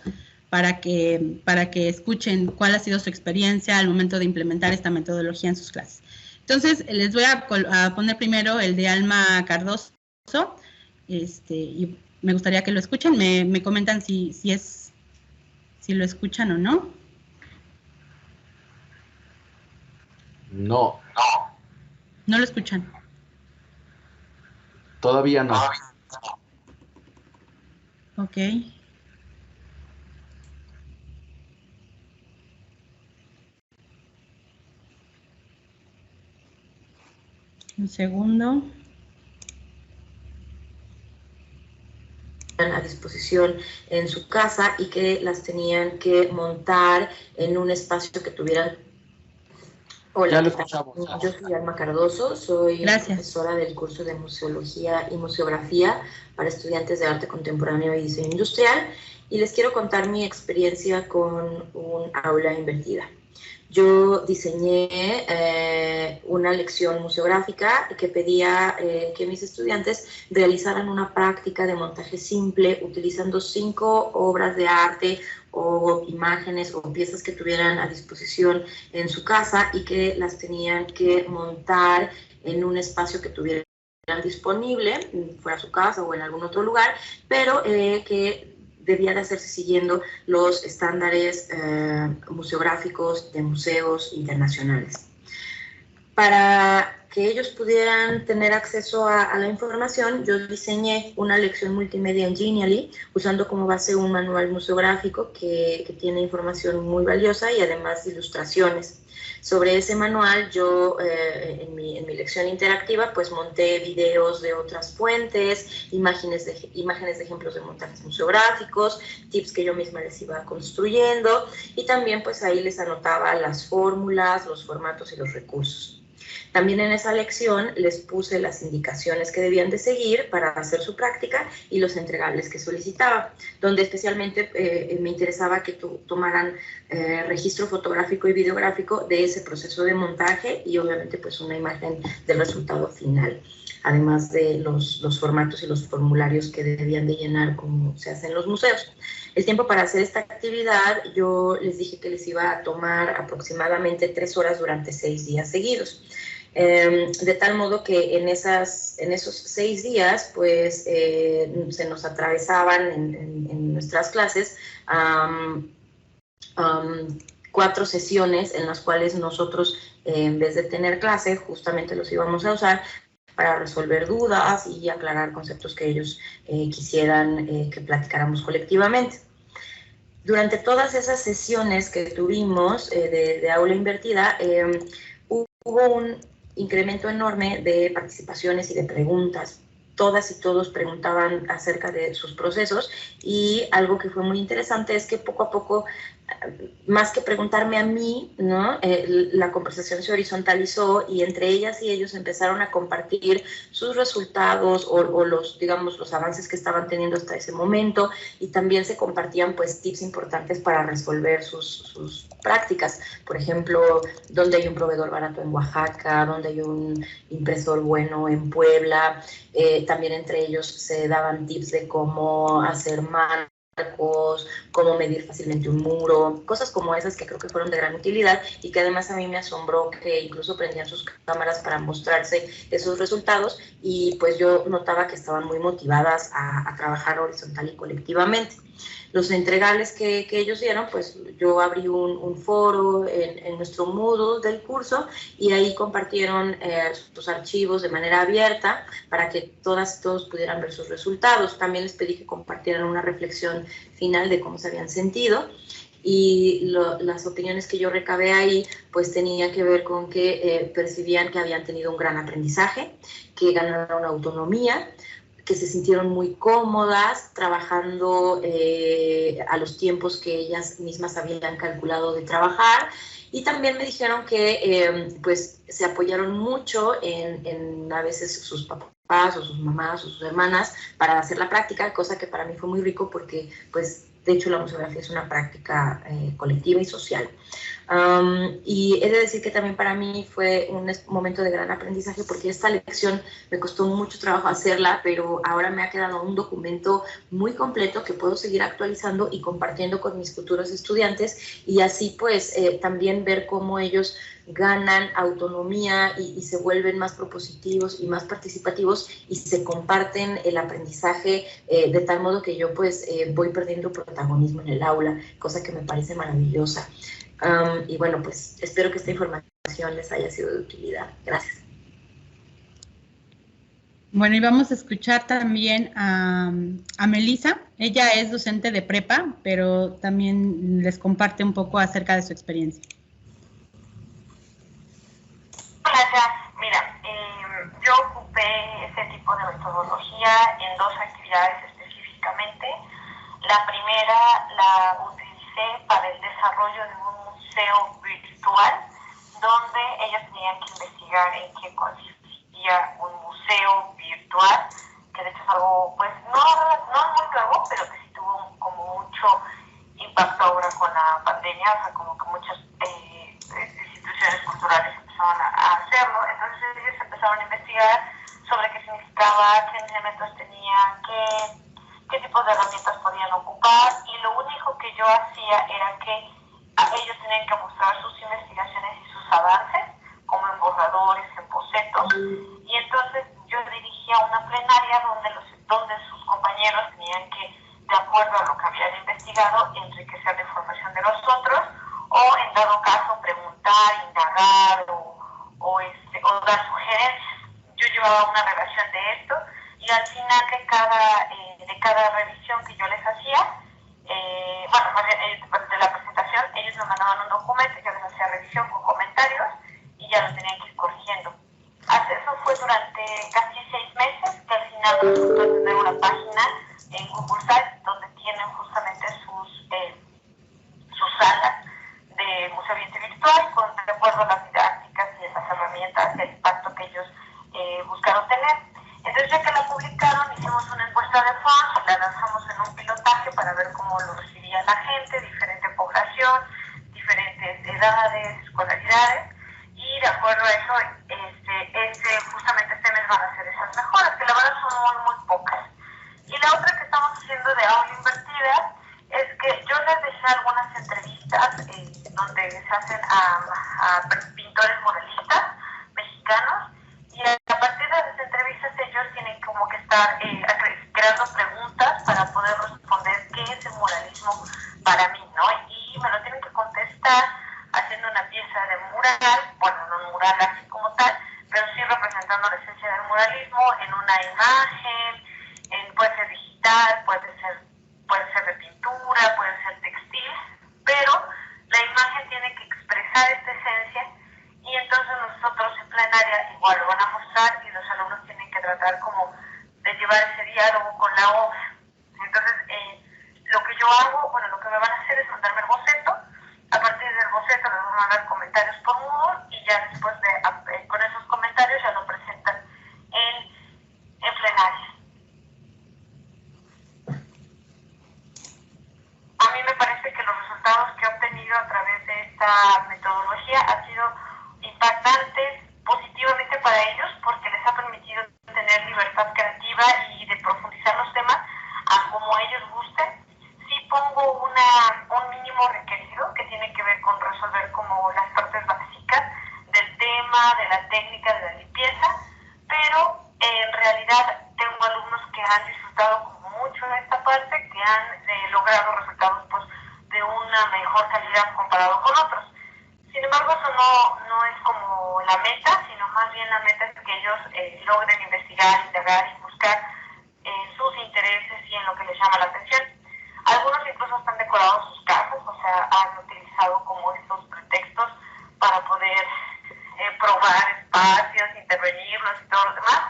para que escuchen cuál ha sido su experiencia al momento de implementar esta metodología en sus clases. Entonces, les voy a poner primero el de Alma Cardoso, y me gustaría que lo escuchen, me comentan si lo escuchan o no. No. No lo escuchan. Todavía no. Ok. Un segundo. A disposición en su casa y que las tenían que montar en un espacio que tuvieran. Hola, ya lo escuchamos. Yo soy Alma Cardoso, soy profesora del curso de Museología y Museografía para estudiantes de Arte Contemporáneo y Diseño Industrial, y les quiero contar mi experiencia con un aula invertida. Yo diseñé una lección museográfica que pedía que mis estudiantes realizaran una práctica de montaje simple utilizando 5 obras de arte o imágenes o piezas que tuvieran a disposición en su casa y que las tenían que montar en un espacio que tuvieran disponible, fuera su casa o en algún otro lugar, pero que debía de hacerse siguiendo los estándares museográficos de museos internacionales. Para que ellos pudieran tener acceso a la información, yo diseñé una lección multimedia en Genially, usando como base un manual museográfico que tiene información muy valiosa y además ilustraciones. Sobre ese manual, yo en mi lección interactiva, pues monté videos de otras fuentes, imágenes de ejemplos de montajes museográficos, tips que yo misma les iba construyendo, y también pues ahí les anotaba las fórmulas, los formatos y los recursos. También en esa lección les puse las indicaciones que debían de seguir para hacer su práctica y los entregables que solicitaba, donde especialmente me interesaba que tomaran registro fotográfico y videográfico de ese proceso de montaje y obviamente pues una imagen del resultado final, además de los formatos y los formularios que debían de llenar como se hace en los museos. El tiempo para hacer esta actividad, yo les dije que les iba a tomar aproximadamente 3 horas durante 6 días seguidos. De tal modo que en esos 6 días, pues, se nos atravesaban en nuestras clases 4 sesiones en las cuales nosotros, en vez de tener clase, justamente los íbamos a usar para resolver dudas y aclarar conceptos que ellos quisieran que platicáramos colectivamente. Durante todas esas sesiones que tuvimos de aula invertida, hubo un incremento enorme de participaciones y de preguntas. Todas y todos preguntaban acerca de sus procesos, y algo que fue muy interesante es que poco a poco, más que preguntarme a mí, ¿no? La conversación se horizontalizó y entre ellas y ellos empezaron a compartir sus resultados o los avances que estaban teniendo hasta ese momento, y también se compartían pues tips importantes para resolver sus prácticas. Por ejemplo, dónde hay un proveedor barato en Oaxaca, dónde hay un impresor bueno en Puebla. También entre ellos se daban tips de cómo hacer marcos, cómo medir fácilmente un muro, cosas como esas que creo que fueron de gran utilidad y que además a mí me asombró que incluso prendían sus cámaras para mostrarse esos resultados, y pues yo notaba que estaban muy motivadas a trabajar horizontal y colectivamente. Los entregables que ellos dieron, pues yo abrí un foro en nuestro Moodle del curso, y ahí compartieron sus archivos de manera abierta para que todas y todos pudieran ver sus resultados. También les pedí que compartieran una reflexión final de cómo se habían sentido, y las opiniones que yo recabé ahí pues tenían que ver con que percibían que habían tenido un gran aprendizaje, que ganaron autonomía, que se sintieron muy cómodas trabajando a los tiempos que ellas mismas habían calculado de trabajar. Y también me dijeron que pues se apoyaron mucho en a veces sus papás o sus mamás o sus hermanas para hacer la práctica, cosa que para mí fue muy rico porque pues de hecho la museografía es una práctica colectiva y social. Y he de decir que también para mí fue un momento de gran aprendizaje porque esta lección me costó mucho trabajo hacerla, pero ahora me ha quedado un documento muy completo que puedo seguir actualizando y compartiendo con mis futuros estudiantes y así pues también ver cómo ellos ganan autonomía y se vuelven más propositivos y más participativos y se comparten el aprendizaje de tal modo que yo pues voy perdiendo protagonismo en el aula, cosa que me parece maravillosa. Y bueno, pues espero que esta información les haya sido de utilidad. Gracias. Bueno, y vamos a escuchar también a Melissa. Ella es docente de prepa, pero también les comparte un poco acerca de su experiencia. Gracias. Mira, yo ocupé ese tipo de metodología en 2 actividades específicamente. La primera la utilicé para el desarrollo de un museo virtual, donde ellos tenían que investigar en qué consistía un museo virtual, que de hecho es algo, pues, no muy nuevo, pero que sí tuvo como mucho impacto ahora con la pandemia, o sea, como que muchas instituciones culturales empezaron a hacerlo. Entonces ellos empezaron a investigar sobre qué significaba, qué elementos tenía, qué tipos de herramientas podían ocupar, y lo único que yo hacía era que ellos tenían que mostrar sus investigaciones y sus avances, como en borradores, en bocetos, y entonces yo dirigía una plenaria donde sus compañeros tenían que, de acuerdo a lo que habían investigado, enriquecer la información de los otros, o en dado caso preguntar, indagar o dar sugerencias. Yo llevaba una relación de esto, y al final de cada revisión que yo les hacía, de la presentación, ellos me mandaban un documento, yo les hacía revisión con comentarios y ya lo tenían que ir corrigiendo. Eso fue durante casi 6 meses, que al final resultó tener una página en Google Sites donde tienen justamente sus salas de museo virtual, de acuerdo a las didácticas y las herramientas y el impacto que ellos buscaron tener. Entonces, ya que la publicaron, hicimos una encuesta de fans, la lanzamos en un pilotaje para ver cómo lo recibía la gente, diferente población, diferentes edades, escolaridades, y de acuerdo a eso, justamente este mes van a ser esas mejoras, que la verdad son muy, muy pocas. Y la otra que estamos haciendo de aula invertida es que yo les dejé algunas entrevistas donde se hacen a pintores muralistas mexicanos, y a partir de las entrevistas ellos tienen como que estar creando preguntas para poder responder qué es el muralismo para mí, ¿no? Y me lo tienen que contestar haciendo una pieza de mural, bueno, no mural así como tal, pero sí representando la esencia del muralismo en una imagen, puede ser digital, puede ser de pintura, puede ser textil, pero la imagen tiene que expresar esta esencia, y entonces nosotros en plenaria igual lo van a mostrar y los alumnos tienen que tratar como de llevar ese diálogo con la obra. Entonces, lo que yo hago, lo que me van a hacer es mandarme el boceto. A partir del boceto les voy a mandar comentarios por Moodle, y ya después con esos comentarios ya lo presentan en plenaria. A mí me parece que los resultados que he obtenido a través de esta metodología han sido impactantes positivamente para ellos, porque les ha permitido tener libertad creativa y de profundizar los temas a como ellos gusten. Sí pongo un mínimo requerido que tiene que ver con resolver como las partes básicas del tema, de la técnica, de la limpieza, pero en realidad tengo alumnos que han disfrutado mucho de esta parte, que han logrado resultados pues de una mejor calidad comparado con otros. Sin embargo, eso no es como la meta, sino más bien la meta es que ellos logren investigar, indagar y buscar sus intereses y en lo que les llama la atención. Algunos incluso están decorando sus casas, o sea, han utilizado como estos pretextos para poder probar espacios, intervenirlos y todo lo demás.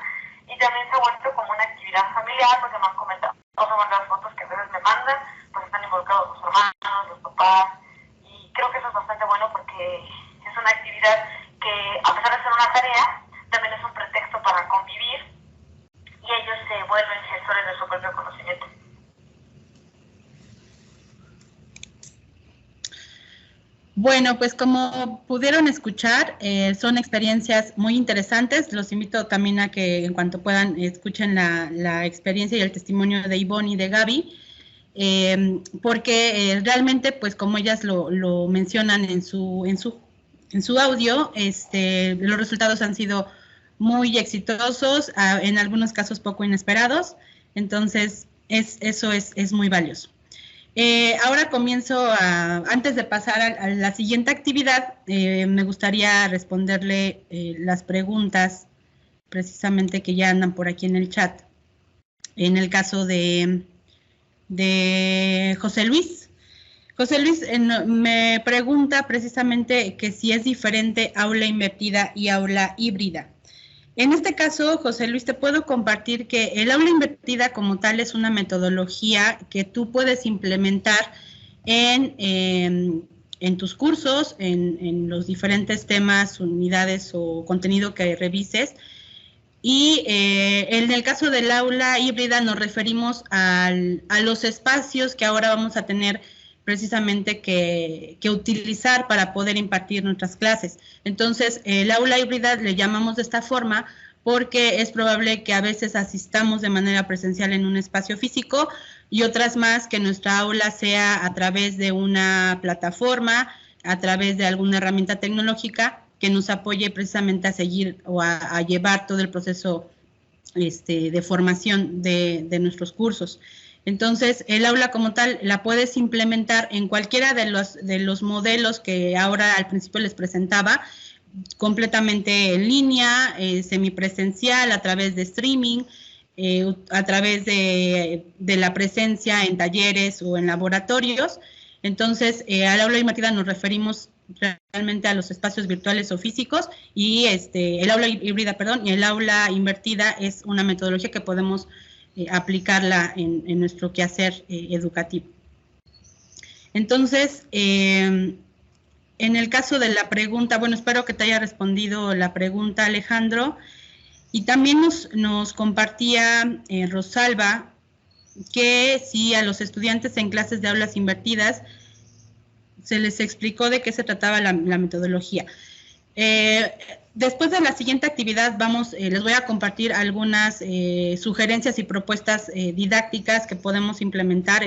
Y también se ha vuelto como una actividad familiar, porque me han comentado, o sea, las fotos que a veces me mandan, pues están involucrados los hermanos, los papás, y creo que eso es bastante bueno porque es una actividad que, a pesar de ser una tarea, también es un pretexto para convivir y ellos se vuelven gestores de su propio conocimiento. Bueno, pues como pudieron escuchar, son experiencias muy interesantes. Los invito también a que en cuanto puedan escuchen la experiencia y el testimonio de Ivonne y de Gaby, porque realmente, pues como ellas lo mencionan en su audio, los resultados han sido muy exitosos, en algunos casos poco inesperados, entonces eso es muy valioso. Ahora comienzo antes de pasar a la siguiente actividad, me gustaría responderle las preguntas precisamente que ya andan por aquí en el chat. En el caso de José Luis. José Luis me pregunta precisamente que si es diferente aula invertida y aula híbrida. En este caso, José Luis, te puedo compartir que el aula invertida como tal es una metodología que tú puedes implementar en tus cursos, en los diferentes temas, unidades o contenido que revises. Y en el caso del aula híbrida nos referimos a los espacios que ahora vamos a tener precisamente que utilizar para poder impartir nuestras clases. Entonces, el aula híbrida le llamamos de esta forma porque es probable que a veces asistamos de manera presencial en un espacio físico y otras más que nuestra aula sea a través de una plataforma, a través de alguna herramienta tecnológica que nos apoye precisamente a seguir o a llevar todo el proceso de formación de nuestros cursos. Entonces, el aula como tal la puedes implementar en cualquiera de los modelos que ahora al principio les presentaba, completamente en línea, semipresencial, a través de streaming, a través de la presencia en talleres o en laboratorios. Entonces, al aula invertida nos referimos realmente a los espacios virtuales o físicos y el aula híbrida, y el aula invertida es una metodología que podemos aplicarla en nuestro quehacer educativo. Entonces, en el caso de la pregunta, bueno, espero que te haya respondido la pregunta, Alejandro, y también nos compartía Rosalba que si a los estudiantes en clases de aulas invertidas se les explicó de qué se trataba la metodología. Después de la siguiente actividad les voy a compartir algunas sugerencias y propuestas didácticas que podemos implementar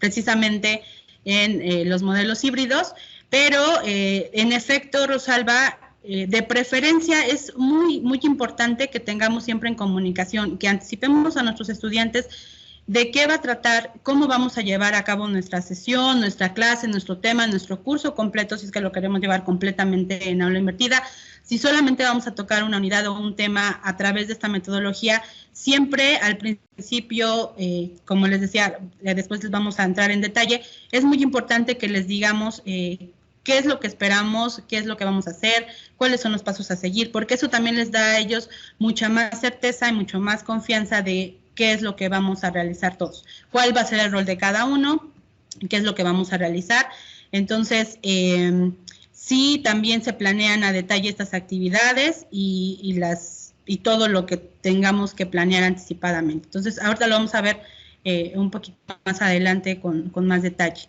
precisamente en los modelos híbridos, pero en efecto, Rosalba, de preferencia es muy, muy importante que tengamos siempre en comunicación, que anticipemos a nuestros estudiantes de qué va a tratar, cómo vamos a llevar a cabo nuestra sesión, nuestra clase, nuestro tema, nuestro curso completo, si es que lo queremos llevar completamente en aula invertida. Si solamente vamos a tocar una unidad o un tema a través de esta metodología, siempre al principio, como les decía, después les vamos a entrar en detalle, es muy importante que les digamos qué es lo que esperamos, qué es lo que vamos a hacer, cuáles son los pasos a seguir, porque eso también les da a ellos mucha más certeza y mucho más confianza de qué es lo que vamos a realizar todos, cuál va a ser el rol de cada uno, qué es lo que vamos a realizar. Entonces, sí, también se planean a detalle estas actividades y todo lo que tengamos que planear anticipadamente. Entonces, ahorita lo vamos a ver un poquito más adelante con más detalle.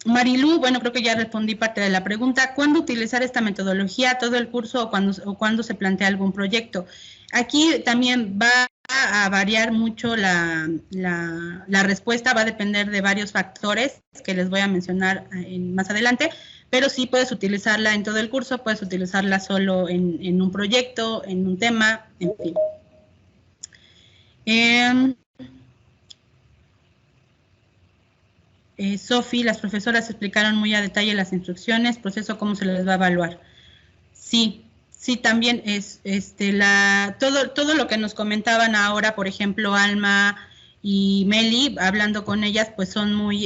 Marilú, bueno, creo que ya respondí parte de la pregunta. ¿Cuándo utilizar esta metodología? ¿Todo el curso o cuándo se plantea algún proyecto? Aquí también va a variar mucho la respuesta, va a depender de varios factores que les voy a mencionar más adelante, pero sí puedes utilizarla en todo el curso, puedes utilizarla solo en un proyecto, en un tema, en fin. Sofi, las profesoras explicaron muy a detalle las instrucciones, proceso, cómo se les va a evaluar. Sí, también es todo lo que nos comentaban ahora, por ejemplo, Alma y Meli, hablando con ellas, pues son muy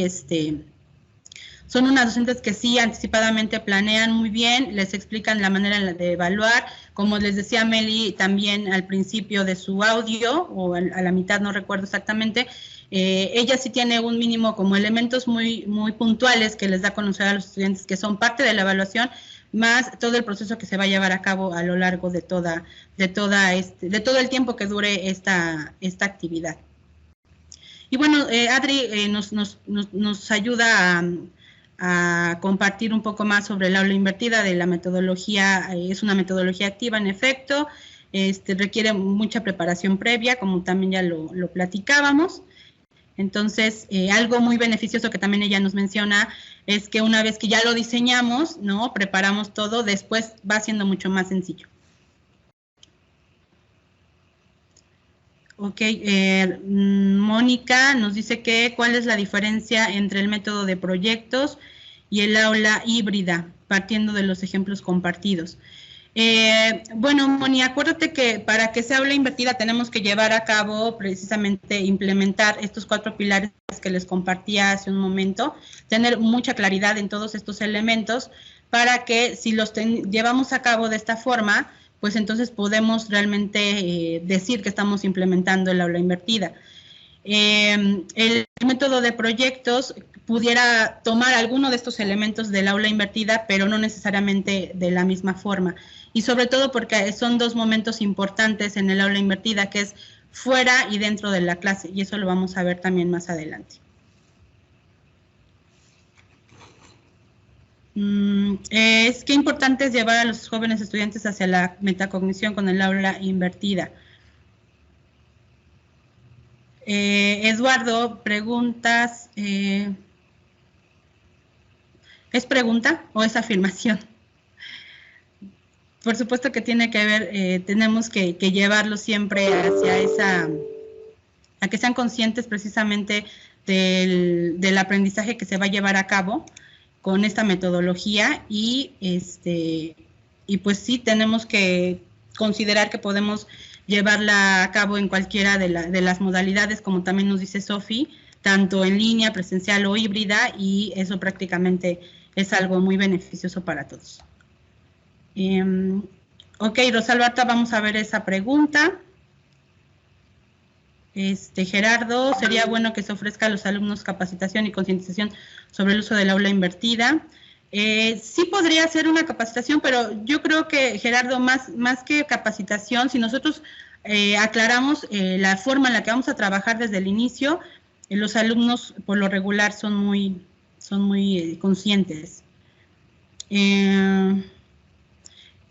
son unas docentes que sí anticipadamente planean muy bien, les explican la manera de evaluar, como les decía Meli también al principio de su audio, o a la mitad, no recuerdo exactamente, ella sí tiene un mínimo como elementos muy puntuales que les da a conocer a los estudiantes que son parte de la evaluación, más todo el proceso que se va a llevar a cabo a lo largo de todo el tiempo que dure esta actividad. Y bueno, Adri nos ayuda a compartir un poco más sobre el aula invertida de la metodología. Es una metodología activa, en efecto, requiere mucha preparación previa, como también ya lo platicábamos. Entonces, algo muy beneficioso que también ella nos menciona es que una vez que ya lo diseñamos, ¿no? Preparamos todo, después va siendo mucho más sencillo. Ok, Mónica nos dice que cuál es la diferencia entre el método de proyectos y el aula híbrida, partiendo de los ejemplos compartidos. Bueno, Moni, acuérdate que para que sea aula invertida tenemos que llevar a cabo, precisamente, implementar estos 4 pilares que les compartía hace un momento, tener mucha claridad en todos estos elementos para que si los llevamos a cabo de esta forma, pues entonces podemos realmente decir que estamos implementando el aula invertida. El método de proyectos pudiera tomar alguno de estos elementos del aula invertida, pero no necesariamente de la misma forma. Y sobre todo porque son 2 momentos importantes en el aula invertida, que es fuera y dentro de la clase, y eso lo vamos a ver también más adelante. Es que importante es llevar a los jóvenes estudiantes hacia la metacognición con el aula invertida. Eduardo, preguntas. ¿Es pregunta o es afirmación? Por supuesto que tiene que ver, tenemos que llevarlo siempre hacia a que sean conscientes precisamente del aprendizaje que se va a llevar a cabo con esta metodología y pues sí tenemos que considerar que podemos llevarla a cabo en cualquiera de las modalidades, como también nos dice Sofi, tanto en línea, presencial o híbrida, y eso prácticamente es algo muy beneficioso para todos. Ok, Rosalba, ahorita vamos a ver esa pregunta. Gerardo, sería bueno que se ofrezca a los alumnos capacitación y concientización sobre el uso del aula invertida. Sí podría ser una capacitación, pero yo creo que, Gerardo, más que capacitación, si nosotros aclaramos la forma en la que vamos a trabajar desde el inicio, los alumnos por lo regular son muy conscientes.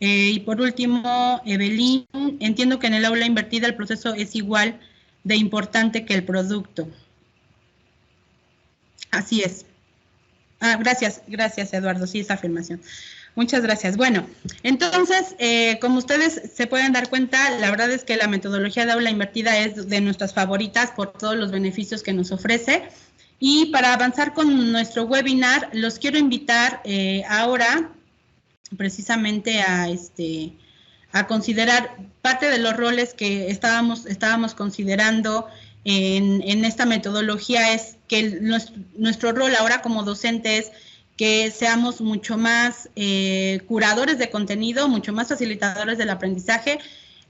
Y por último, Evelyn, entiendo que en el aula invertida el proceso es igual de importante que el producto. Así es. Gracias, Eduardo, sí, esa afirmación. Muchas gracias. Bueno, entonces, como ustedes se pueden dar cuenta, la verdad es que la metodología de aula invertida es de nuestras favoritas por todos los beneficios que nos ofrece. Y para avanzar con nuestro webinar, los quiero invitar ahora precisamente a considerar parte de los roles que estábamos considerando en esta metodología. Es que nuestro rol ahora como docente es que seamos mucho más curadores de contenido, mucho más facilitadores del aprendizaje,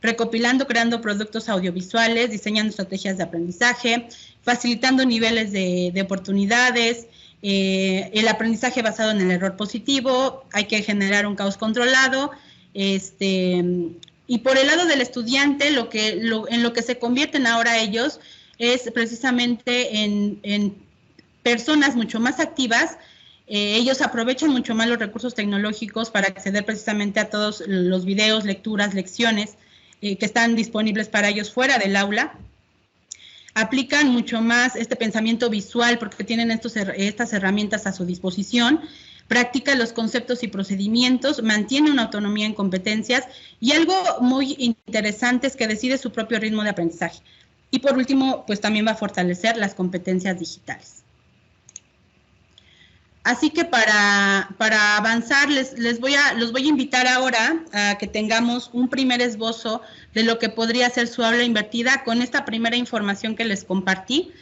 recopilando, creando productos audiovisuales, diseñando estrategias de aprendizaje, facilitando niveles de oportunidades, el aprendizaje basado en el error positivo. Hay que generar un caos controlado, y por el lado del estudiante, en lo que se convierten ahora ellos es precisamente en personas mucho más activas. Ellos aprovechan mucho más los recursos tecnológicos para acceder precisamente a todos los videos, lecturas, lecciones que están disponibles para ellos fuera del aula. Aplican mucho más este pensamiento visual porque tienen estas herramientas a su disposición. Practica los conceptos y procedimientos, mantiene una autonomía en competencias y algo muy interesante es que decide su propio ritmo de aprendizaje. Y por último, pues también va a fortalecer las competencias digitales. Así que para avanzar, los voy a invitar ahora a que tengamos un primer esbozo de lo que podría ser su aula invertida con esta primera información que les compartí.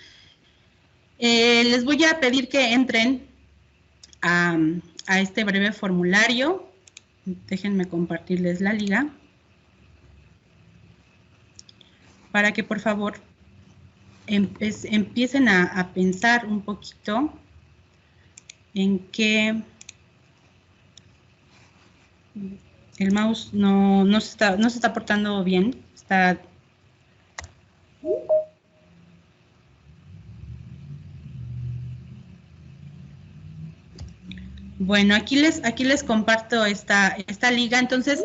Les voy a pedir que entren a, a este breve formulario. Déjenme compartirles la liga para que por favor empiecen a pensar un poquito en que el mouse no se está portando bien, está... Bueno, aquí les comparto esta liga. Entonces,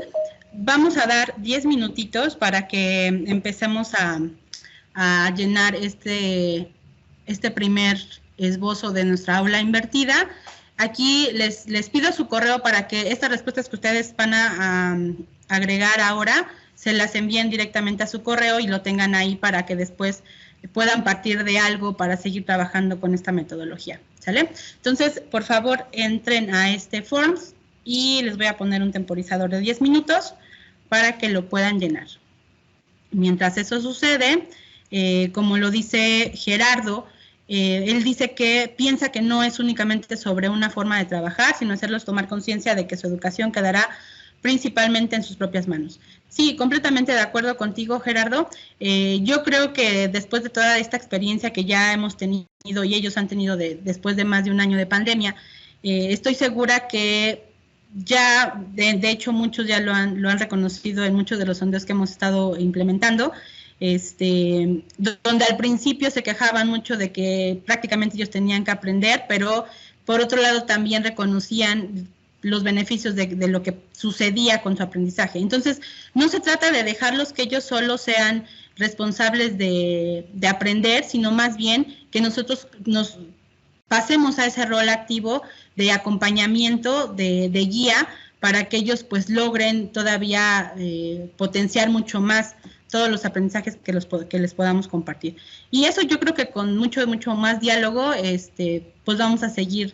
vamos a dar 10 minutitos para que empecemos a llenar este primer esbozo de nuestra aula invertida. Aquí les pido su correo para que estas respuestas que ustedes van a agregar ahora se las envíen directamente a su correo y lo tengan ahí para que después puedan partir de algo para seguir trabajando con esta metodología, ¿sale? Entonces, por favor, entren a este Forms y les voy a poner un temporizador de 10 minutos para que lo puedan llenar. Mientras eso sucede, como lo dice Gerardo, él dice que piensa que no es únicamente sobre una forma de trabajar, sino hacerlos tomar conciencia de que su educación quedará principalmente en sus propias manos. Sí, completamente de acuerdo contigo, Gerardo. Yo creo que después de toda esta experiencia que ya hemos tenido y ellos han tenido después de más de un año de pandemia, estoy segura que ya, de hecho, muchos ya lo han reconocido en muchos de los sondeos que hemos estado implementando, donde al principio se quejaban mucho de que prácticamente ellos tenían que aprender, pero por otro lado también reconocían los beneficios de lo que sucedía con su aprendizaje. Entonces, no se trata de dejarlos que ellos solo sean responsables de aprender, sino más bien que nosotros nos pasemos a ese rol activo de acompañamiento, de guía, para que ellos pues logren todavía potenciar mucho más todos los aprendizajes que les podamos compartir. Y eso yo creo que con mucho más diálogo, pues vamos a seguir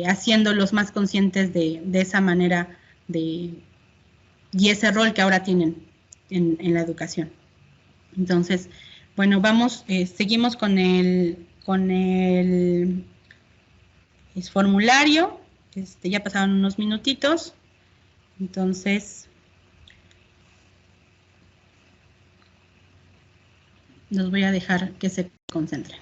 haciéndolos más conscientes de esa manera y ese rol que ahora tienen en la educación. Entonces, bueno, seguimos con el formulario. Ya pasaron unos minutitos. Entonces, los voy a dejar que se concentren.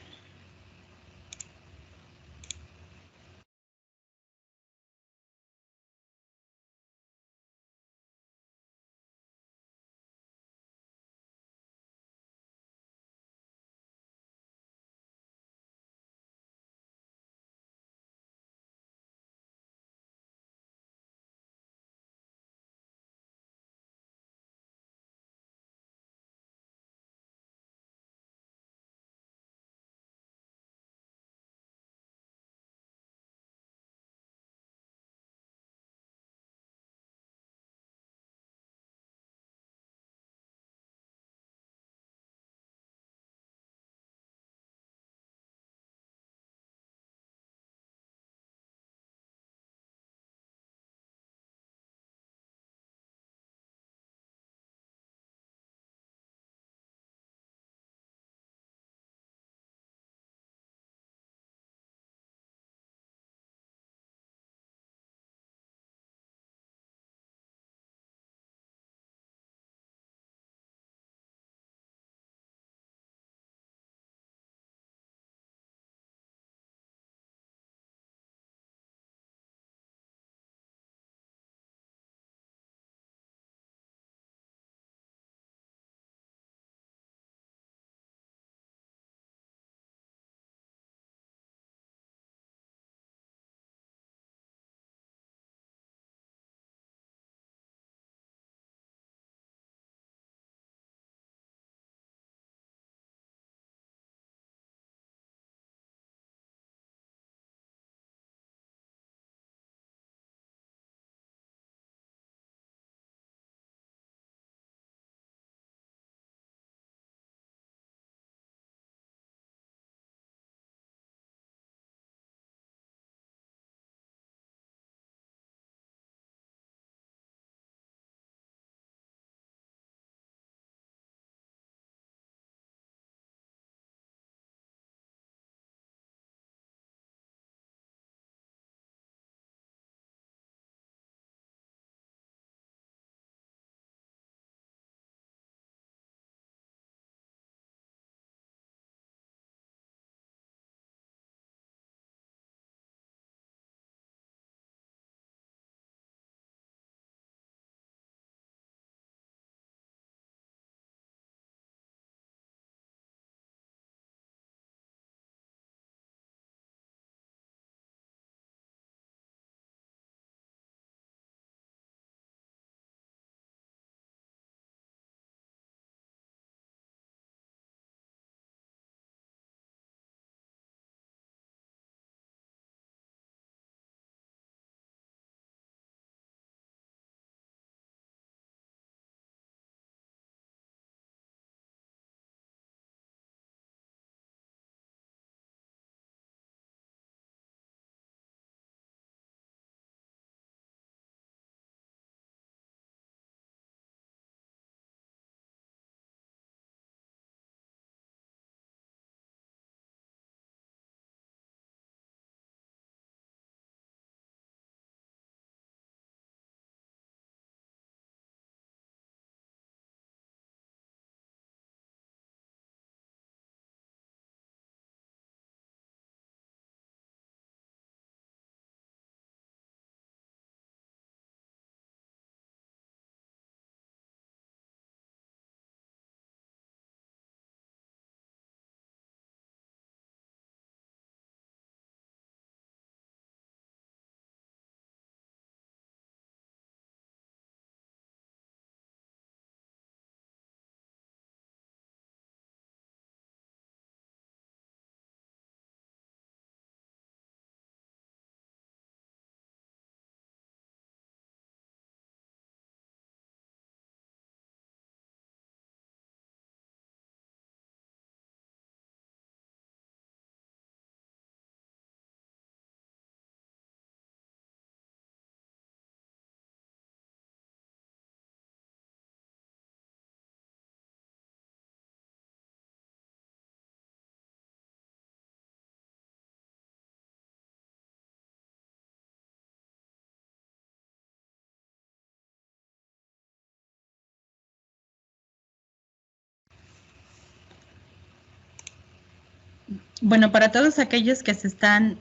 Bueno, para todos aquellos que se están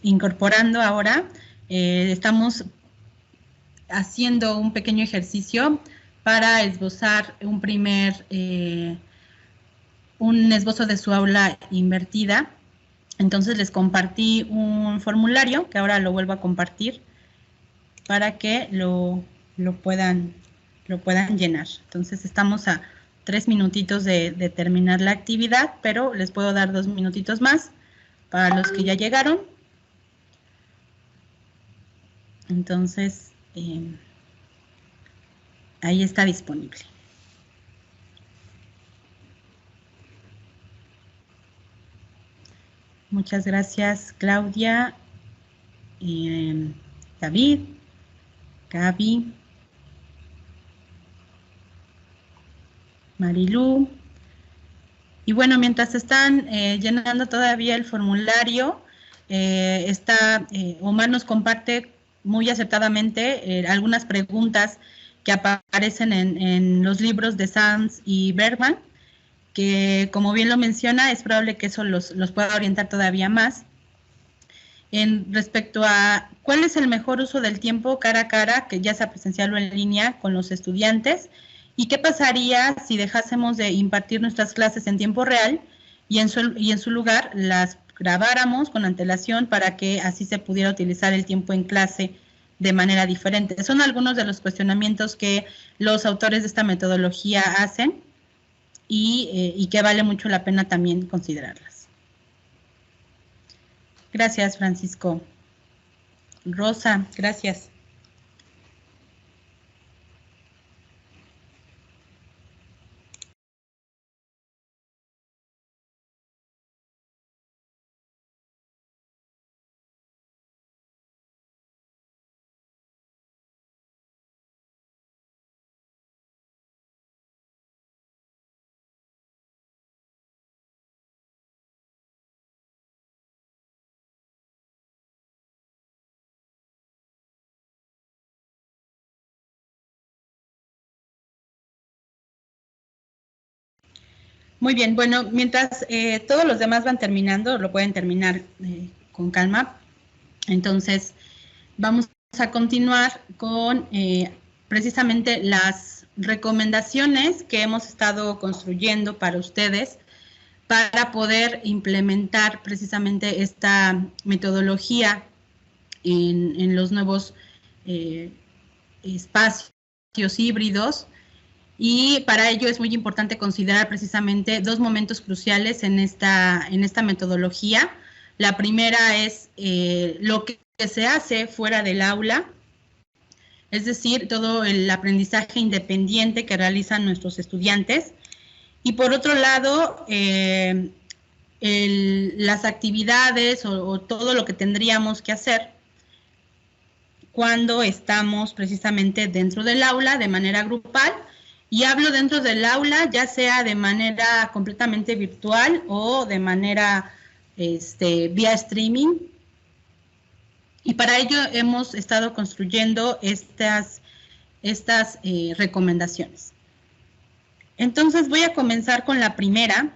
incorporando ahora, estamos haciendo un pequeño ejercicio para esbozar un esbozo de su aula invertida. Entonces les compartí un formulario que ahora lo vuelvo a compartir para que lo puedan llenar. Entonces estamos a 3 minutitos de terminar la actividad, pero les puedo dar 2 minutitos más para los que ya llegaron. Entonces, ahí está disponible. Muchas gracias, Claudia, David, Gaby, Marilú. Y bueno, mientras están llenando todavía el formulario, Omar nos comparte muy acertadamente algunas preguntas que aparecen en los libros de Sanz y Bergman, que como bien lo menciona, es probable que eso los pueda orientar todavía más. Respecto a cuál es el mejor uso del tiempo cara a cara, que ya sea presencial o en línea, con los estudiantes, y qué pasaría si dejásemos de impartir nuestras clases en tiempo real y en su lugar las grabáramos con antelación para que así se pudiera utilizar el tiempo en clase de manera diferente. Son algunos de los cuestionamientos que los autores de esta metodología hacen y que vale mucho la pena también considerarlas. Gracias, Francisco. Rosa, gracias. Muy bien, bueno, mientras todos los demás van terminando, lo pueden terminar con calma. Entonces, vamos a continuar con precisamente las recomendaciones que hemos estado construyendo para ustedes para poder implementar precisamente esta metodología en los nuevos espacios híbridos. Y para ello es muy importante considerar precisamente 2 momentos cruciales en esta metodología. La primera es lo que se hace fuera del aula, es decir, todo el aprendizaje independiente que realizan nuestros estudiantes. Y por otro lado, las actividades o todo lo que tendríamos que hacer cuando estamos precisamente dentro del aula de manera grupal. Y hablo dentro del aula, ya sea de manera completamente virtual o de manera vía streaming. Y para ello hemos estado construyendo estas recomendaciones. Entonces voy a comenzar con la primera,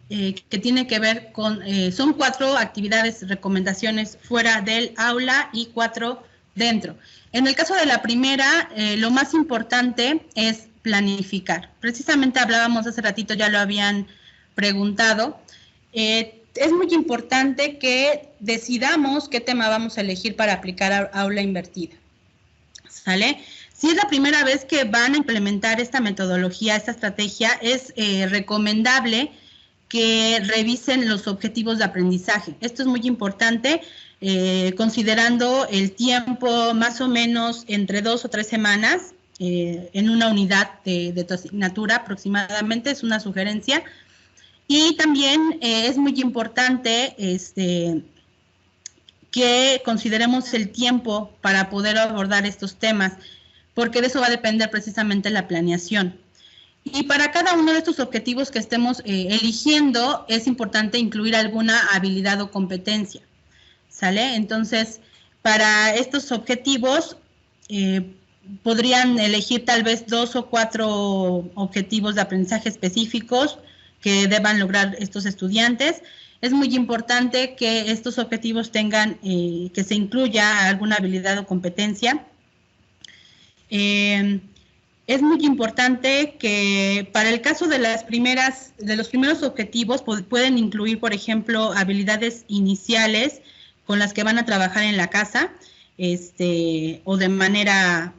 que tiene que ver con, son 4 actividades, recomendaciones fuera del aula y 4 dentro. En el caso de la primera, lo más importante es planificar. Precisamente hablábamos hace ratito, ya lo habían preguntado. Es muy importante que decidamos qué tema vamos a elegir para aplicar aula invertida. ¿Sale? Si es la primera vez que van a implementar esta metodología, esta estrategia, es recomendable que revisen los objetivos de aprendizaje. Esto es muy importante, considerando el tiempo más o menos entre 2 o 3 semanas, en una unidad de tu asignatura aproximadamente, es una sugerencia. Y también es muy importante que consideremos el tiempo para poder abordar estos temas, porque de eso va a depender precisamente la planeación. Y para cada uno de estos objetivos que estemos eligiendo, es importante incluir alguna habilidad o competencia, ¿sale? Entonces, para estos objetivos, podrían elegir tal vez 2 o 4 objetivos de aprendizaje específicos que deban lograr estos estudiantes. Es muy importante que estos objetivos tengan, que se incluya alguna habilidad o competencia. Es muy importante que para el caso de los primeros objetivos pueden incluir, por ejemplo, habilidades iniciales con las que van a trabajar en la casa, o de manera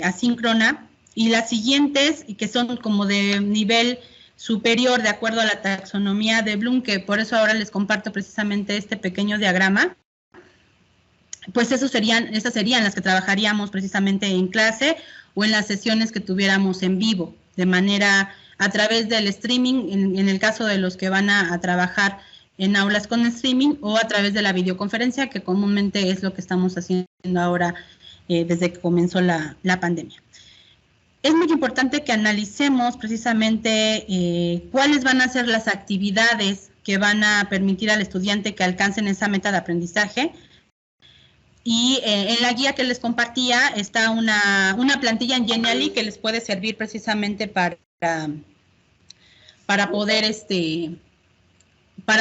asíncrona, y las siguientes, que son como de nivel superior de acuerdo a la taxonomía de Bloom, que por eso ahora les comparto precisamente este pequeño diagrama, pues esas serían las que trabajaríamos precisamente en clase o en las sesiones que tuviéramos en vivo, de manera a través del streaming, en el caso de los que van a trabajar en aulas con streaming, o a través de la videoconferencia, que comúnmente es lo que estamos haciendo ahora desde que comenzó la pandemia. Es muy importante que analicemos precisamente cuáles van a ser las actividades que van a permitir al estudiante que alcancen esa meta de aprendizaje. Y en la guía que les compartía está una plantilla en Genially que les puede servir precisamente para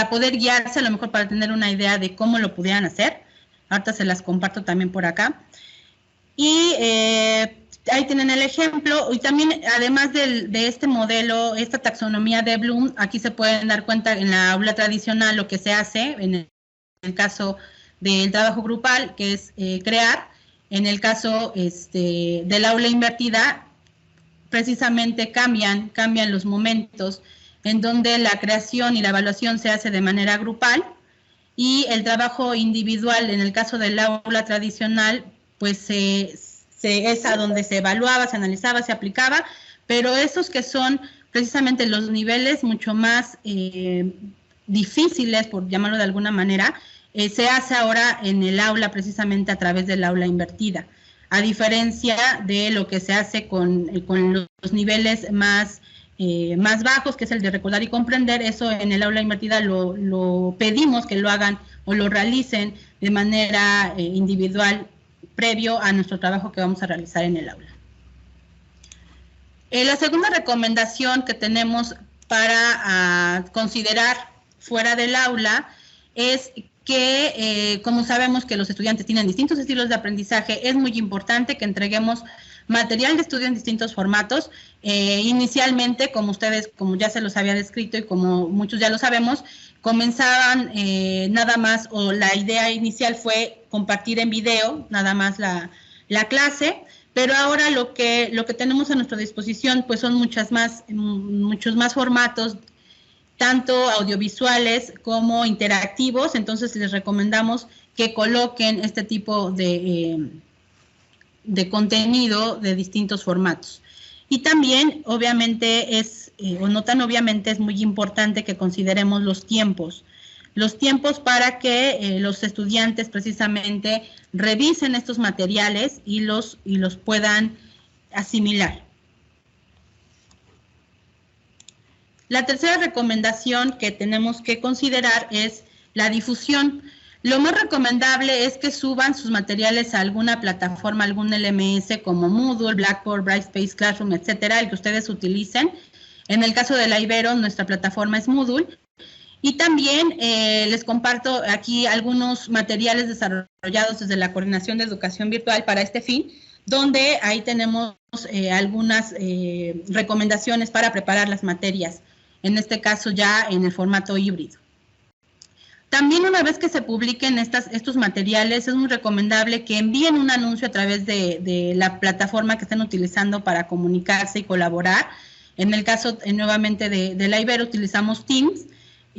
poder guiarse, a lo mejor para tener una idea de cómo lo pudieran hacer. Ahorita se las comparto también por acá. Y ahí tienen el ejemplo. Y también, además de este modelo, esta taxonomía de Bloom, aquí se pueden dar cuenta en la aula tradicional lo que se hace en el caso del trabajo grupal, que es crear. En el caso del aula invertida, precisamente cambian los momentos en donde la creación y la evaluación se hace de manera grupal, y el trabajo individual, en el caso del aula tradicional, pues es a donde se evaluaba, se analizaba, se aplicaba, pero esos que son precisamente los niveles mucho más difíciles, por llamarlo de alguna manera, se hace ahora en el aula precisamente a través del aula invertida, a diferencia de lo que se hace con los niveles más bajos, que es el de recordar y comprender. Eso en el aula invertida lo pedimos que lo hagan o lo realicen de manera individual previo a nuestro trabajo que vamos a realizar en el aula. La segunda recomendación que tenemos para considerar fuera del aula es que, como sabemos que los estudiantes tienen distintos estilos de aprendizaje, es muy importante que entreguemos material de estudio en distintos formatos. Inicialmente, como ya se los había descrito y como muchos ya lo sabemos, comenzaban nada más, o la idea inicial fue compartir en video nada más la clase, pero ahora lo que tenemos a nuestra disposición pues son muchos más formatos, tanto audiovisuales como interactivos. Entonces les recomendamos que coloquen este tipo de contenido de distintos formatos. Y también, obviamente, no tan obviamente, es muy importante que consideremos los tiempos para que los estudiantes precisamente revisen estos materiales y los puedan asimilar. La tercera recomendación que tenemos que considerar es la difusión. Lo más recomendable es que suban sus materiales a alguna plataforma, algún LMS como Moodle, Blackboard, Brightspace, Classroom, etcétera, el que ustedes utilicen. En el caso de la Ibero, nuestra plataforma es Moodle. Y también les comparto aquí algunos materiales desarrollados desde la Coordinación de Educación Virtual para este fin, donde ahí tenemos algunas recomendaciones para preparar las materias, en este caso ya en el formato híbrido. También, una vez que se publiquen estos materiales, es muy recomendable que envíen un anuncio a través de la plataforma que estén utilizando para comunicarse y colaborar. En el caso, nuevamente, de la Ibero, utilizamos Teams,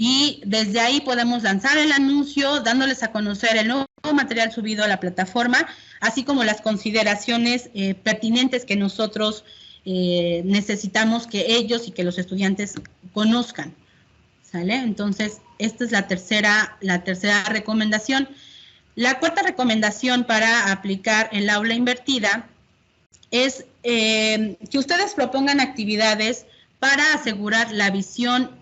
y desde ahí podemos lanzar el anuncio, dándoles a conocer el nuevo material subido a la plataforma, así como las consideraciones pertinentes que nosotros necesitamos que ellos y que los estudiantes conozcan. ¿Sale? Entonces, esta es la tercera recomendación. La cuarta recomendación para aplicar el aula invertida es que ustedes propongan actividades para asegurar la visión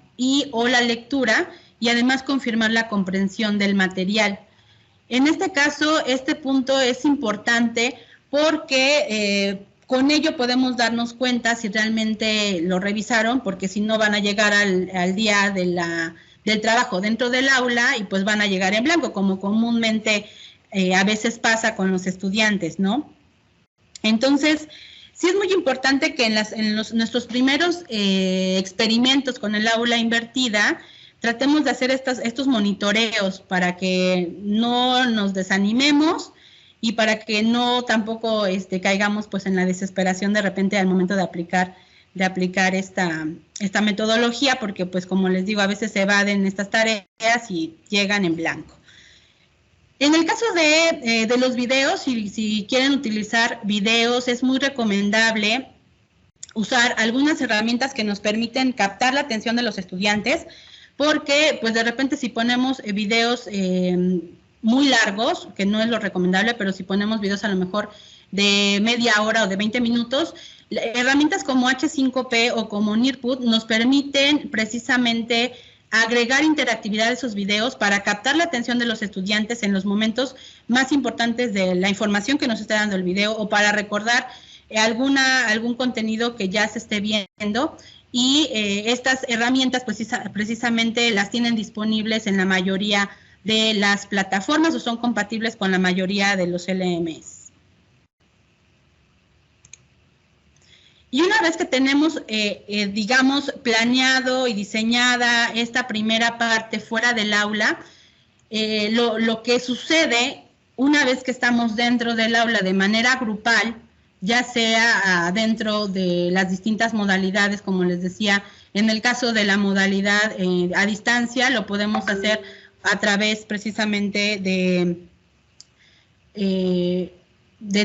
o la lectura, y además confirmar la comprensión del material. En este caso, este punto es importante porque con ello podemos darnos cuenta si realmente lo revisaron, porque si no van a llegar al día del trabajo dentro del aula y pues van a llegar en blanco, como comúnmente a veces pasa con los estudiantes, ¿no? Entonces, sí es muy importante que en nuestros primeros experimentos con el aula invertida, tratemos de hacer estos monitoreos para que no nos desanimemos y para que no tampoco caigamos pues en la desesperación de repente al momento de aplicar esta metodología, porque pues como les digo, a veces se evaden estas tareas y llegan en blanco. En el caso de los videos, si quieren utilizar videos, es muy recomendable usar algunas herramientas que nos permiten captar la atención de los estudiantes, porque pues de repente si ponemos videos muy largos, que no es lo recomendable, pero si ponemos videos a lo mejor de media hora o de 20 minutos, herramientas como H5P o como Nearpod nos permiten precisamente agregar interactividad a esos videos para captar la atención de los estudiantes en los momentos más importantes de la información que nos está dando el video, o para recordar algún contenido que ya se esté viendo. Y estas herramientas precisamente las tienen disponibles en la mayoría de las plataformas o son compatibles con la mayoría de los LMS. Y una vez que tenemos, digamos, planeado y diseñada esta primera parte fuera del aula, lo que sucede una vez que estamos dentro del aula de manera grupal, ya sea dentro de las distintas modalidades, como les decía, en el caso de la modalidad a distancia, lo podemos hacer a través precisamente de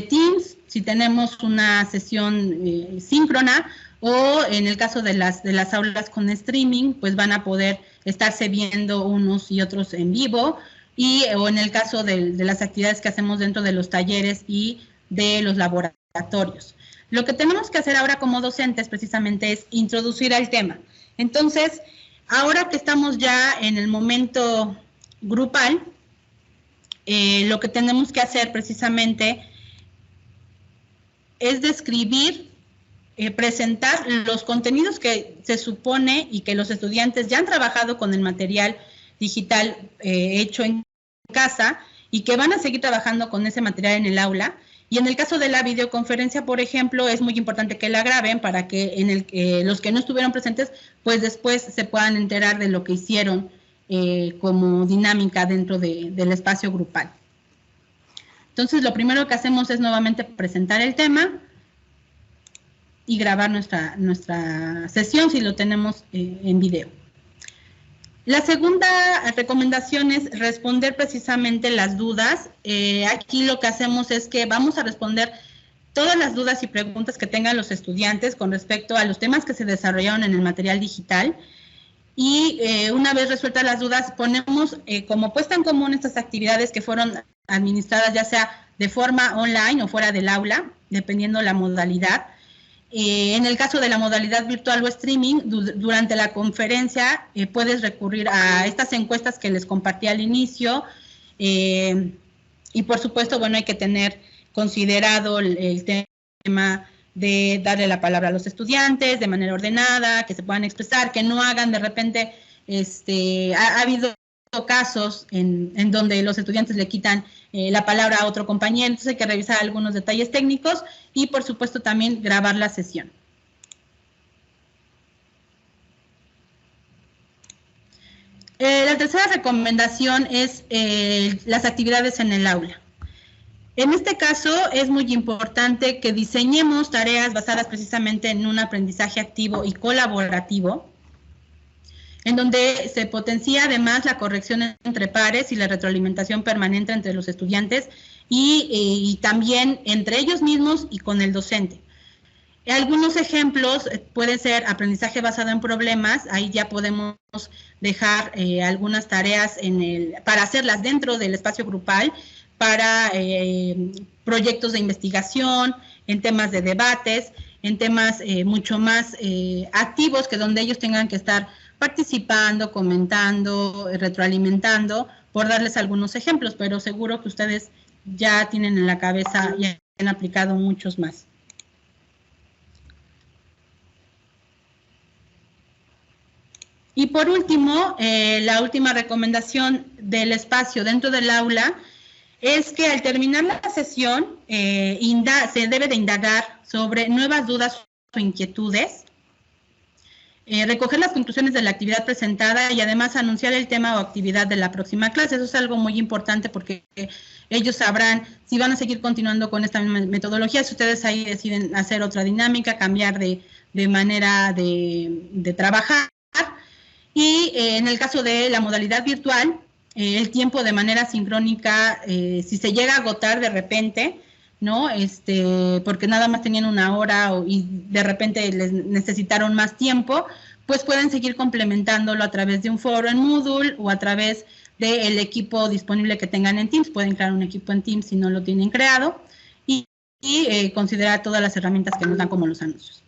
Teams, si tenemos una sesión síncrona, o en el caso de las aulas con streaming, pues van a poder estarse viendo unos y otros en vivo, o en el caso de las actividades que hacemos dentro de los talleres y de los laboratorios. Lo que tenemos que hacer ahora como docentes precisamente es introducir al tema. Entonces, ahora que estamos ya en el momento grupal, lo que tenemos que hacer precisamente es describir, presentar los contenidos que se supone y que los estudiantes ya han trabajado con el material digital hecho en casa y que van a seguir trabajando con ese material en el aula. Y en el caso de la videoconferencia, por ejemplo, es muy importante que la graben para que los que no estuvieron presentes, pues después se puedan enterar de lo que hicieron como dinámica dentro del espacio grupal. Entonces, lo primero que hacemos es nuevamente presentar el tema y grabar nuestra sesión si lo tenemos en video. La segunda recomendación es responder precisamente las dudas. Aquí lo que hacemos es que vamos a responder todas las dudas y preguntas que tengan los estudiantes con respecto a los temas que se desarrollaron en el material digital. Y una vez resueltas las dudas, ponemos como puesta en común estas actividades que fueron administradas ya sea de forma online o fuera del aula, dependiendo la modalidad. En el caso de la modalidad virtual o streaming, durante la conferencia puedes recurrir a estas encuestas que les compartí al inicio y por supuesto, bueno, hay que tener considerado el tema de darle la palabra a los estudiantes de manera ordenada, que se puedan expresar, que no hagan de repente, ha habido casos en donde los estudiantes le quitan la palabra a otro compañero, entonces hay que revisar algunos detalles técnicos y por supuesto también grabar la sesión. La tercera recomendación es las actividades en el aula. En este caso es muy importante que diseñemos tareas basadas precisamente en un aprendizaje activo y colaborativo, en donde se potencia además la corrección entre pares y la retroalimentación permanente entre los estudiantes y también entre ellos mismos y con el docente. Algunos ejemplos pueden ser aprendizaje basado en problemas, ahí ya podemos dejar algunas tareas para hacerlas dentro del espacio grupal, para proyectos de investigación, en temas de debates, en temas mucho más activos, que donde ellos tengan que estar participando, comentando, retroalimentando, por darles algunos ejemplos, pero seguro que ustedes ya tienen en la cabeza y han aplicado muchos más. Y por último, la última recomendación del espacio dentro del aula es que al terminar la sesión se debe de indagar sobre nuevas dudas o inquietudes, recoger las conclusiones de la actividad presentada y además anunciar el tema o actividad de la próxima clase. Eso es algo muy importante porque ellos sabrán si van a seguir continuando con esta metodología, si ustedes ahí deciden hacer otra dinámica, cambiar de manera de trabajar. Y en el caso de la modalidad virtual, el tiempo de manera sincrónica, si se llega a agotar de repente, ¿no? Porque nada más tenían una hora y de repente les necesitaron más tiempo, pues pueden seguir complementándolo a través de un foro en Moodle o a través del equipo disponible que tengan en Teams. Pueden crear un equipo en Teams si no lo tienen creado y considerar todas las herramientas que nos dan como los anuncios.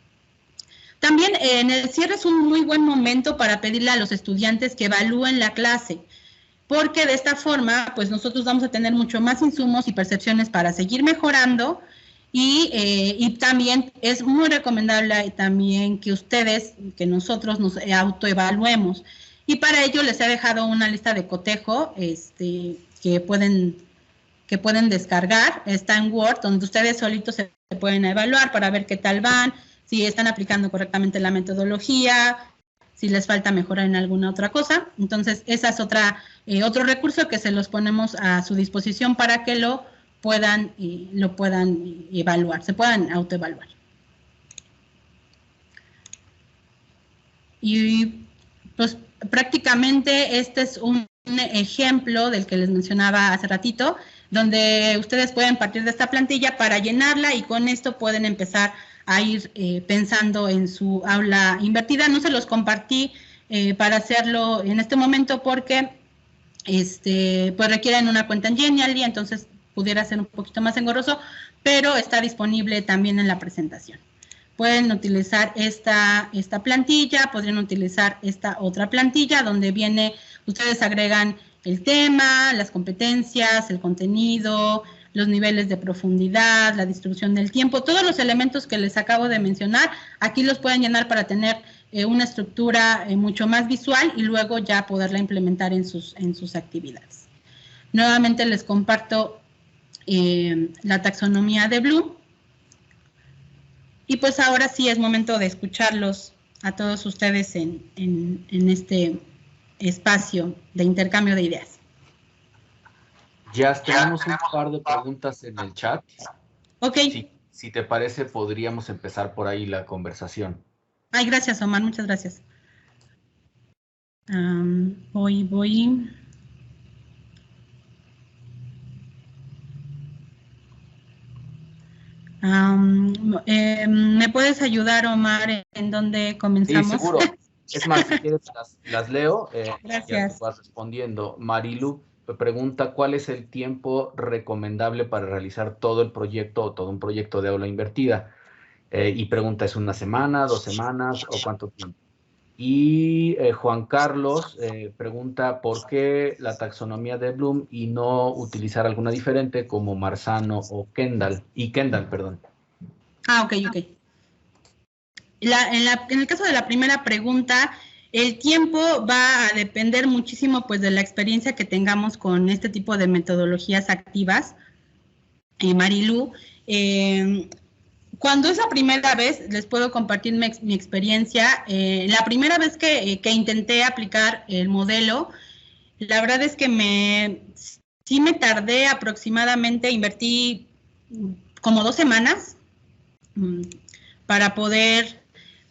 También en el cierre es un muy buen momento para pedirle a los estudiantes que evalúen la clase, porque de esta forma, pues nosotros vamos a tener mucho más insumos y percepciones para seguir mejorando y también es muy recomendable también que ustedes, que nosotros nos autoevaluemos. Y para ello les he dejado una lista de cotejo que pueden descargar, está en Word, donde ustedes solitos se pueden evaluar para ver qué tal van, si están aplicando correctamente la metodología, si les falta mejorar en alguna otra cosa. Entonces, esa es otro recurso que se los ponemos a su disposición para que lo puedan evaluar, se puedan autoevaluar. Y pues prácticamente este es un ejemplo del que les mencionaba hace ratito, donde ustedes pueden partir de esta plantilla para llenarla y con esto pueden empezar a ir pensando en su aula invertida. No se los compartí para hacerlo en este momento porque pues requieren una cuenta en Genially, entonces pudiera ser un poquito más engorroso, pero está disponible también en la presentación. Pueden utilizar esta plantilla, podrían utilizar esta otra plantilla donde ustedes agregan el tema, las competencias, el contenido, los niveles de profundidad, la distribución del tiempo, todos los elementos que les acabo de mencionar, aquí los pueden llenar para tener una estructura mucho más visual y luego ya poderla implementar en sus actividades. Nuevamente les comparto la taxonomía de Bloom y pues ahora sí es momento de escucharlos a todos ustedes en este espacio de intercambio de ideas. Ya tenemos un par de preguntas en el chat. Ok. Si te parece, podríamos empezar por ahí la conversación. Ay, gracias, Omar, muchas gracias. Voy. ¿Me puedes ayudar, Omar, en dónde comenzamos? Sí, seguro. Es más, si quieres las leo. Gracias. Ya te vas respondiendo. Marilu me pregunta cuál es el tiempo recomendable para realizar todo el proyecto o todo un proyecto de aula invertida. Y pregunta, ¿es una semana, 2 semanas o cuánto tiempo? Y Juan Carlos pregunta por qué la taxonomía de Bloom y no utilizar alguna diferente como Marzano o Kendall. Ah, ok. En el caso de la primera pregunta, el tiempo va a depender muchísimo pues de la experiencia que tengamos con este tipo de metodologías activas. Marilu, cuando es la primera vez, les puedo compartir mi experiencia. La primera vez que intenté aplicar el modelo, la verdad es que sí me tardé aproximadamente, invertí como 2 semanas para poder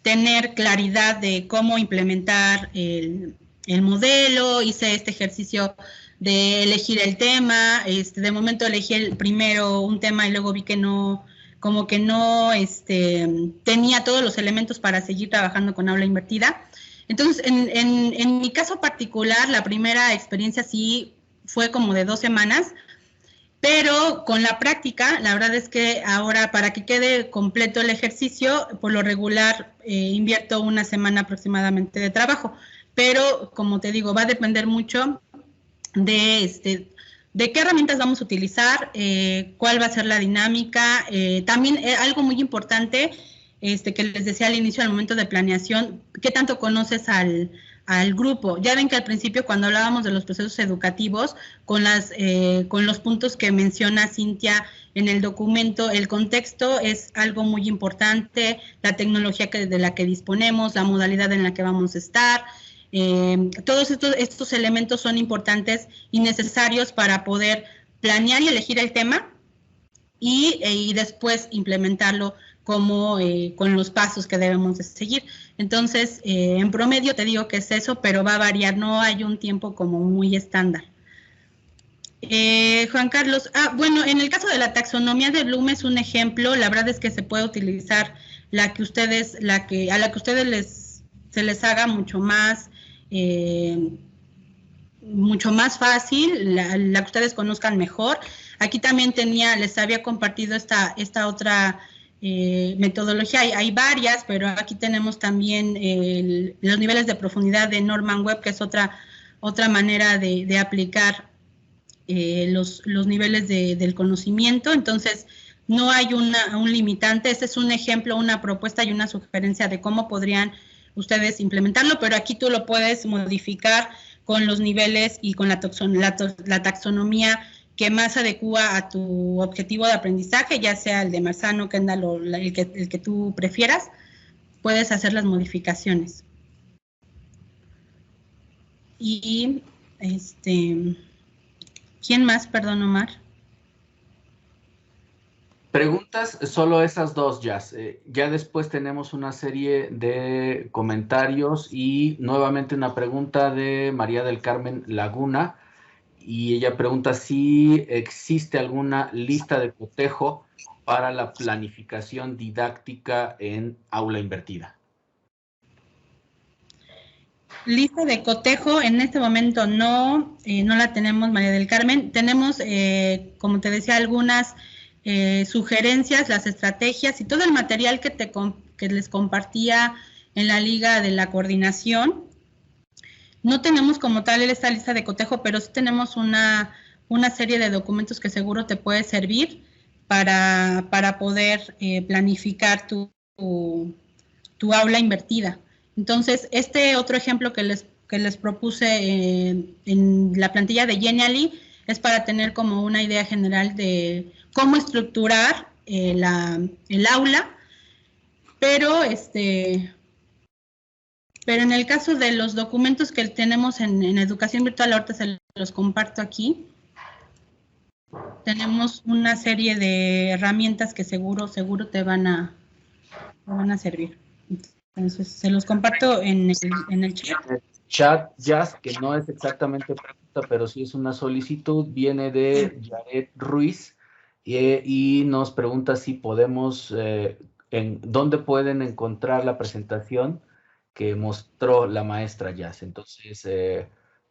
tener claridad de cómo implementar el modelo. Hice este ejercicio de elegir el tema. De momento elegí primero un tema y luego vi que no tenía todos los elementos para seguir trabajando con aula invertida. Entonces, en mi caso particular, la primera experiencia sí fue como de 2 semanas, pero con la práctica, la verdad es que ahora para que quede completo el ejercicio, por lo regular invierto 1 semana aproximadamente de trabajo, pero como te digo, va a depender mucho de qué herramientas vamos a utilizar, cuál va a ser la dinámica. También algo muy importante que les decía al inicio, al momento de planeación, qué tanto conoces al al grupo. Ya ven que al principio cuando hablábamos de los procesos educativos, con los puntos que menciona Cintia en el documento, el contexto es algo muy importante, la tecnología de la que disponemos, la modalidad en la que vamos a estar, todos estos elementos son importantes y necesarios para poder planear y elegir el tema y después implementarlo como con los pasos que debemos de seguir. Entonces, en promedio te digo que es eso, pero va a variar, no hay un tiempo como muy estándar. Juan Carlos, bueno, en el caso de la taxonomía de Bloom es un ejemplo, la verdad es que se puede utilizar a la que ustedes se les haga mucho más fácil, la que ustedes conozcan mejor. Aquí también les había compartido esta otra metodología, hay varias, pero aquí tenemos también los niveles de profundidad de Norman Webb, que es otra manera de aplicar los niveles del conocimiento. Entonces, no hay un limitante, este es un ejemplo, una propuesta y una sugerencia de cómo podrían ustedes implementarlo, pero aquí tú lo puedes modificar con los niveles y con la taxonomía que más adecua a tu objetivo de aprendizaje, ya sea el de Marzano, Kendall o el que tú prefieras, puedes hacer las modificaciones. Y, ¿quién más? Perdón, Omar. Preguntas, solo esas dos, Jazz. Ya después tenemos una serie de comentarios y nuevamente una pregunta de María del Carmen Laguna. Y ella pregunta si existe alguna lista de cotejo para la planificación didáctica en aula invertida. Lista de cotejo, en este momento no la tenemos, María del Carmen. Tenemos, como te decía, algunas sugerencias, las estrategias y todo el material que les compartía en la Liga de la Coordinación. No tenemos como tal esta lista de cotejo, pero sí tenemos una serie de documentos que seguro te puede servir para poder planificar tu aula invertida. Entonces, este otro ejemplo que les propuse en la plantilla de Genially es para tener como una idea general de cómo estructurar el aula, pero en el caso de los documentos que tenemos en educación virtual, ahorita se los comparto aquí. Tenemos una serie de herramientas que seguro te van a servir. Entonces, se los comparto en el chat. Chat, Jazz, que no es exactamente pregunta, pero sí es una solicitud, viene de Jared Ruiz y nos pregunta si podemos, ¿dónde pueden encontrar la presentación que mostró la maestra Jazz? Entonces,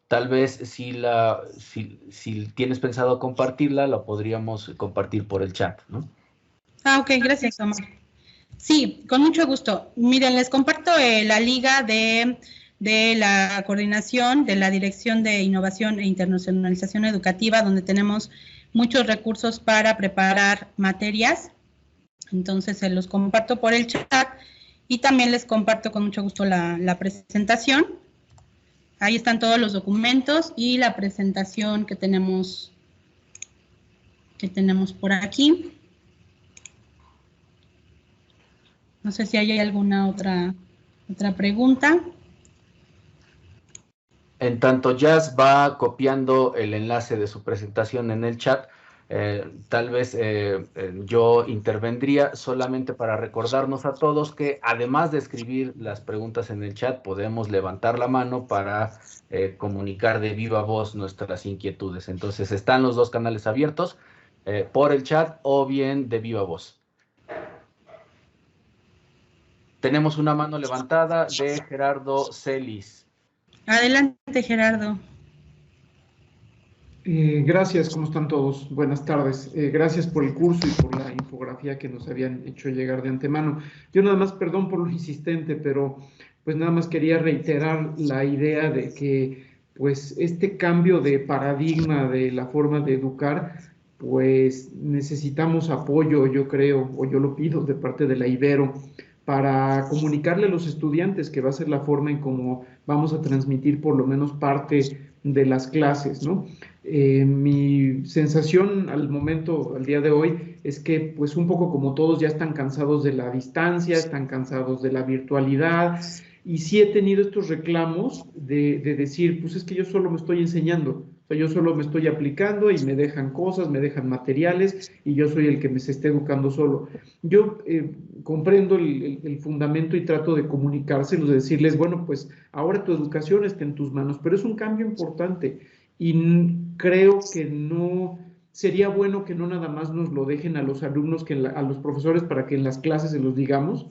tal vez si tienes pensado compartirla, la podríamos compartir por el chat, ¿no? Ok, gracias, Omar. Sí, con mucho gusto. Miren, les comparto la liga de la coordinación de la Dirección de Innovación e Internacionalización Educativa, donde tenemos muchos recursos para preparar materias. Entonces, se los comparto por el chat. Y también les comparto con mucho gusto la presentación. Ahí están todos los documentos y la presentación que tenemos por aquí. No sé si hay alguna otra pregunta. En tanto Jazz va copiando el enlace de su presentación en el chat, tal vez yo intervendría solamente para recordarnos a todos que además de escribir las preguntas en el chat, podemos levantar la mano para comunicar de viva voz nuestras inquietudes. Entonces están los dos canales abiertos, por el chat o bien de viva voz. Tenemos una mano levantada de Gerardo Celis. Adelante, Gerardo. Gracias, ¿cómo están todos? Buenas tardes. Gracias por el curso y por la infografía que nos habían hecho llegar de antemano. Yo nada más, perdón por lo insistente, pero pues nada más quería reiterar la idea de que pues este cambio de paradigma de la forma de educar, pues necesitamos apoyo, yo creo, o yo lo pido de parte de la Ibero, para comunicarle a los estudiantes, que va a ser la forma en cómo vamos a transmitir por lo menos parte de las clases, ¿no? Mi sensación al momento, al día de hoy, es que pues un poco como todos ya están cansados de la distancia, están cansados de la virtualidad, y sí he tenido estos reclamos de decir, pues es que yo solo me estoy enseñando, o sea, yo solo me estoy aplicando y me dejan cosas, me dejan materiales y yo soy el que me se esté educando solo. Yo comprendo el fundamento y trato de comunicárselos, de decirles, bueno, pues ahora tu educación está en tus manos, pero es un cambio importante y creo que no sería bueno que no nada más nos lo dejen a los alumnos, a los profesores para que en las clases se los digamos,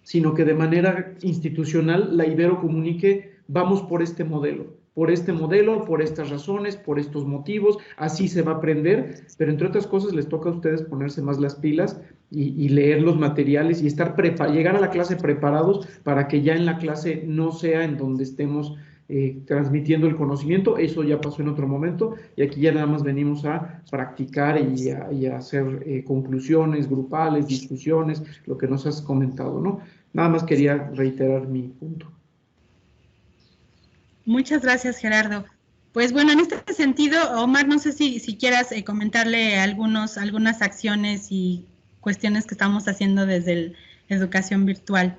sino que de manera institucional la Ibero comunique, vamos por este modelo, por estas razones, por estos motivos, así se va a aprender, pero entre otras cosas les toca a ustedes ponerse más las pilas y leer los materiales y llegar a la clase preparados para que ya en la clase no sea en donde estemos transmitiendo el conocimiento. Eso ya pasó en otro momento y aquí ya nada más venimos a practicar y a hacer conclusiones grupales, discusiones, lo que nos has comentado, ¿no? Nada más quería reiterar mi punto. Muchas gracias, Gerardo. Pues bueno, en este sentido, Omar, no sé si quieras comentarle algunas acciones y cuestiones que estamos haciendo desde educación virtual.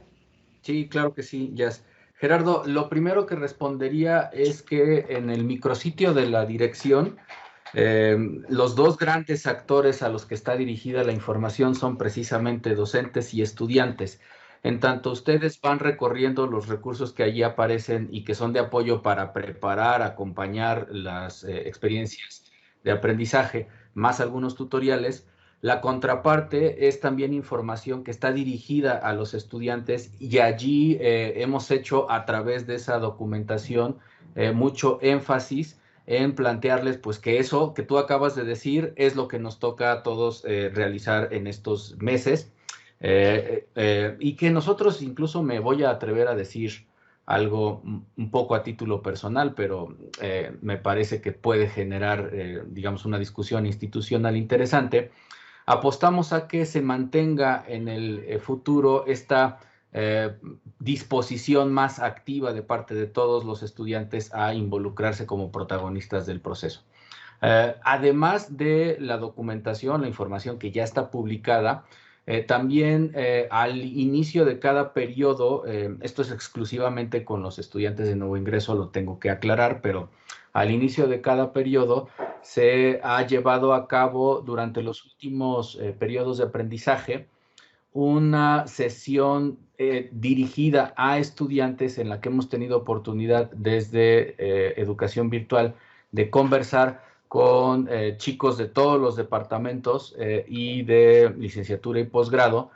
Sí, claro que sí, Jazz. Gerardo, lo primero que respondería es que en el micrositio de la dirección, los dos grandes actores a los que está dirigida la información son precisamente docentes y estudiantes. En tanto ustedes van recorriendo los recursos que allí aparecen y que son de apoyo para preparar, acompañar las experiencias de aprendizaje, más algunos tutoriales, la contraparte es también información que está dirigida a los estudiantes y allí hemos hecho a través de esa documentación mucho énfasis en plantearles pues que eso que tú acabas de decir es lo que nos toca a todos realizar en estos meses. Y que nosotros incluso me voy a atrever a decir algo un poco a título personal, pero me parece que puede generar, digamos, una discusión institucional interesante. Apostamos a que se mantenga en el futuro esta disposición más activa de parte de todos los estudiantes a involucrarse como protagonistas del proceso. Además de la documentación, la información que ya está publicada, también al inicio de cada periodo, esto es exclusivamente con los estudiantes de nuevo ingreso, lo tengo que aclarar, pero al inicio de cada periodo se ha llevado a cabo durante los últimos periodos de aprendizaje una sesión dirigida a estudiantes en la que hemos tenido oportunidad desde educación virtual de conversar con chicos de todos los departamentos y de licenciatura y posgrado,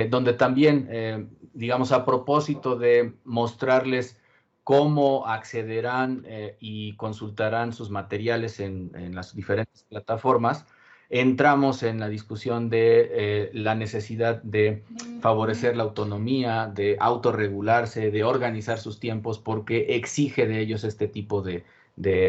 donde también, digamos, a propósito de mostrarles cómo accederán y consultarán sus materiales en las diferentes plataformas, entramos en la discusión de la necesidad de favorecer la autonomía, de autorregularse, de organizar sus tiempos, porque exige de ellos este tipo de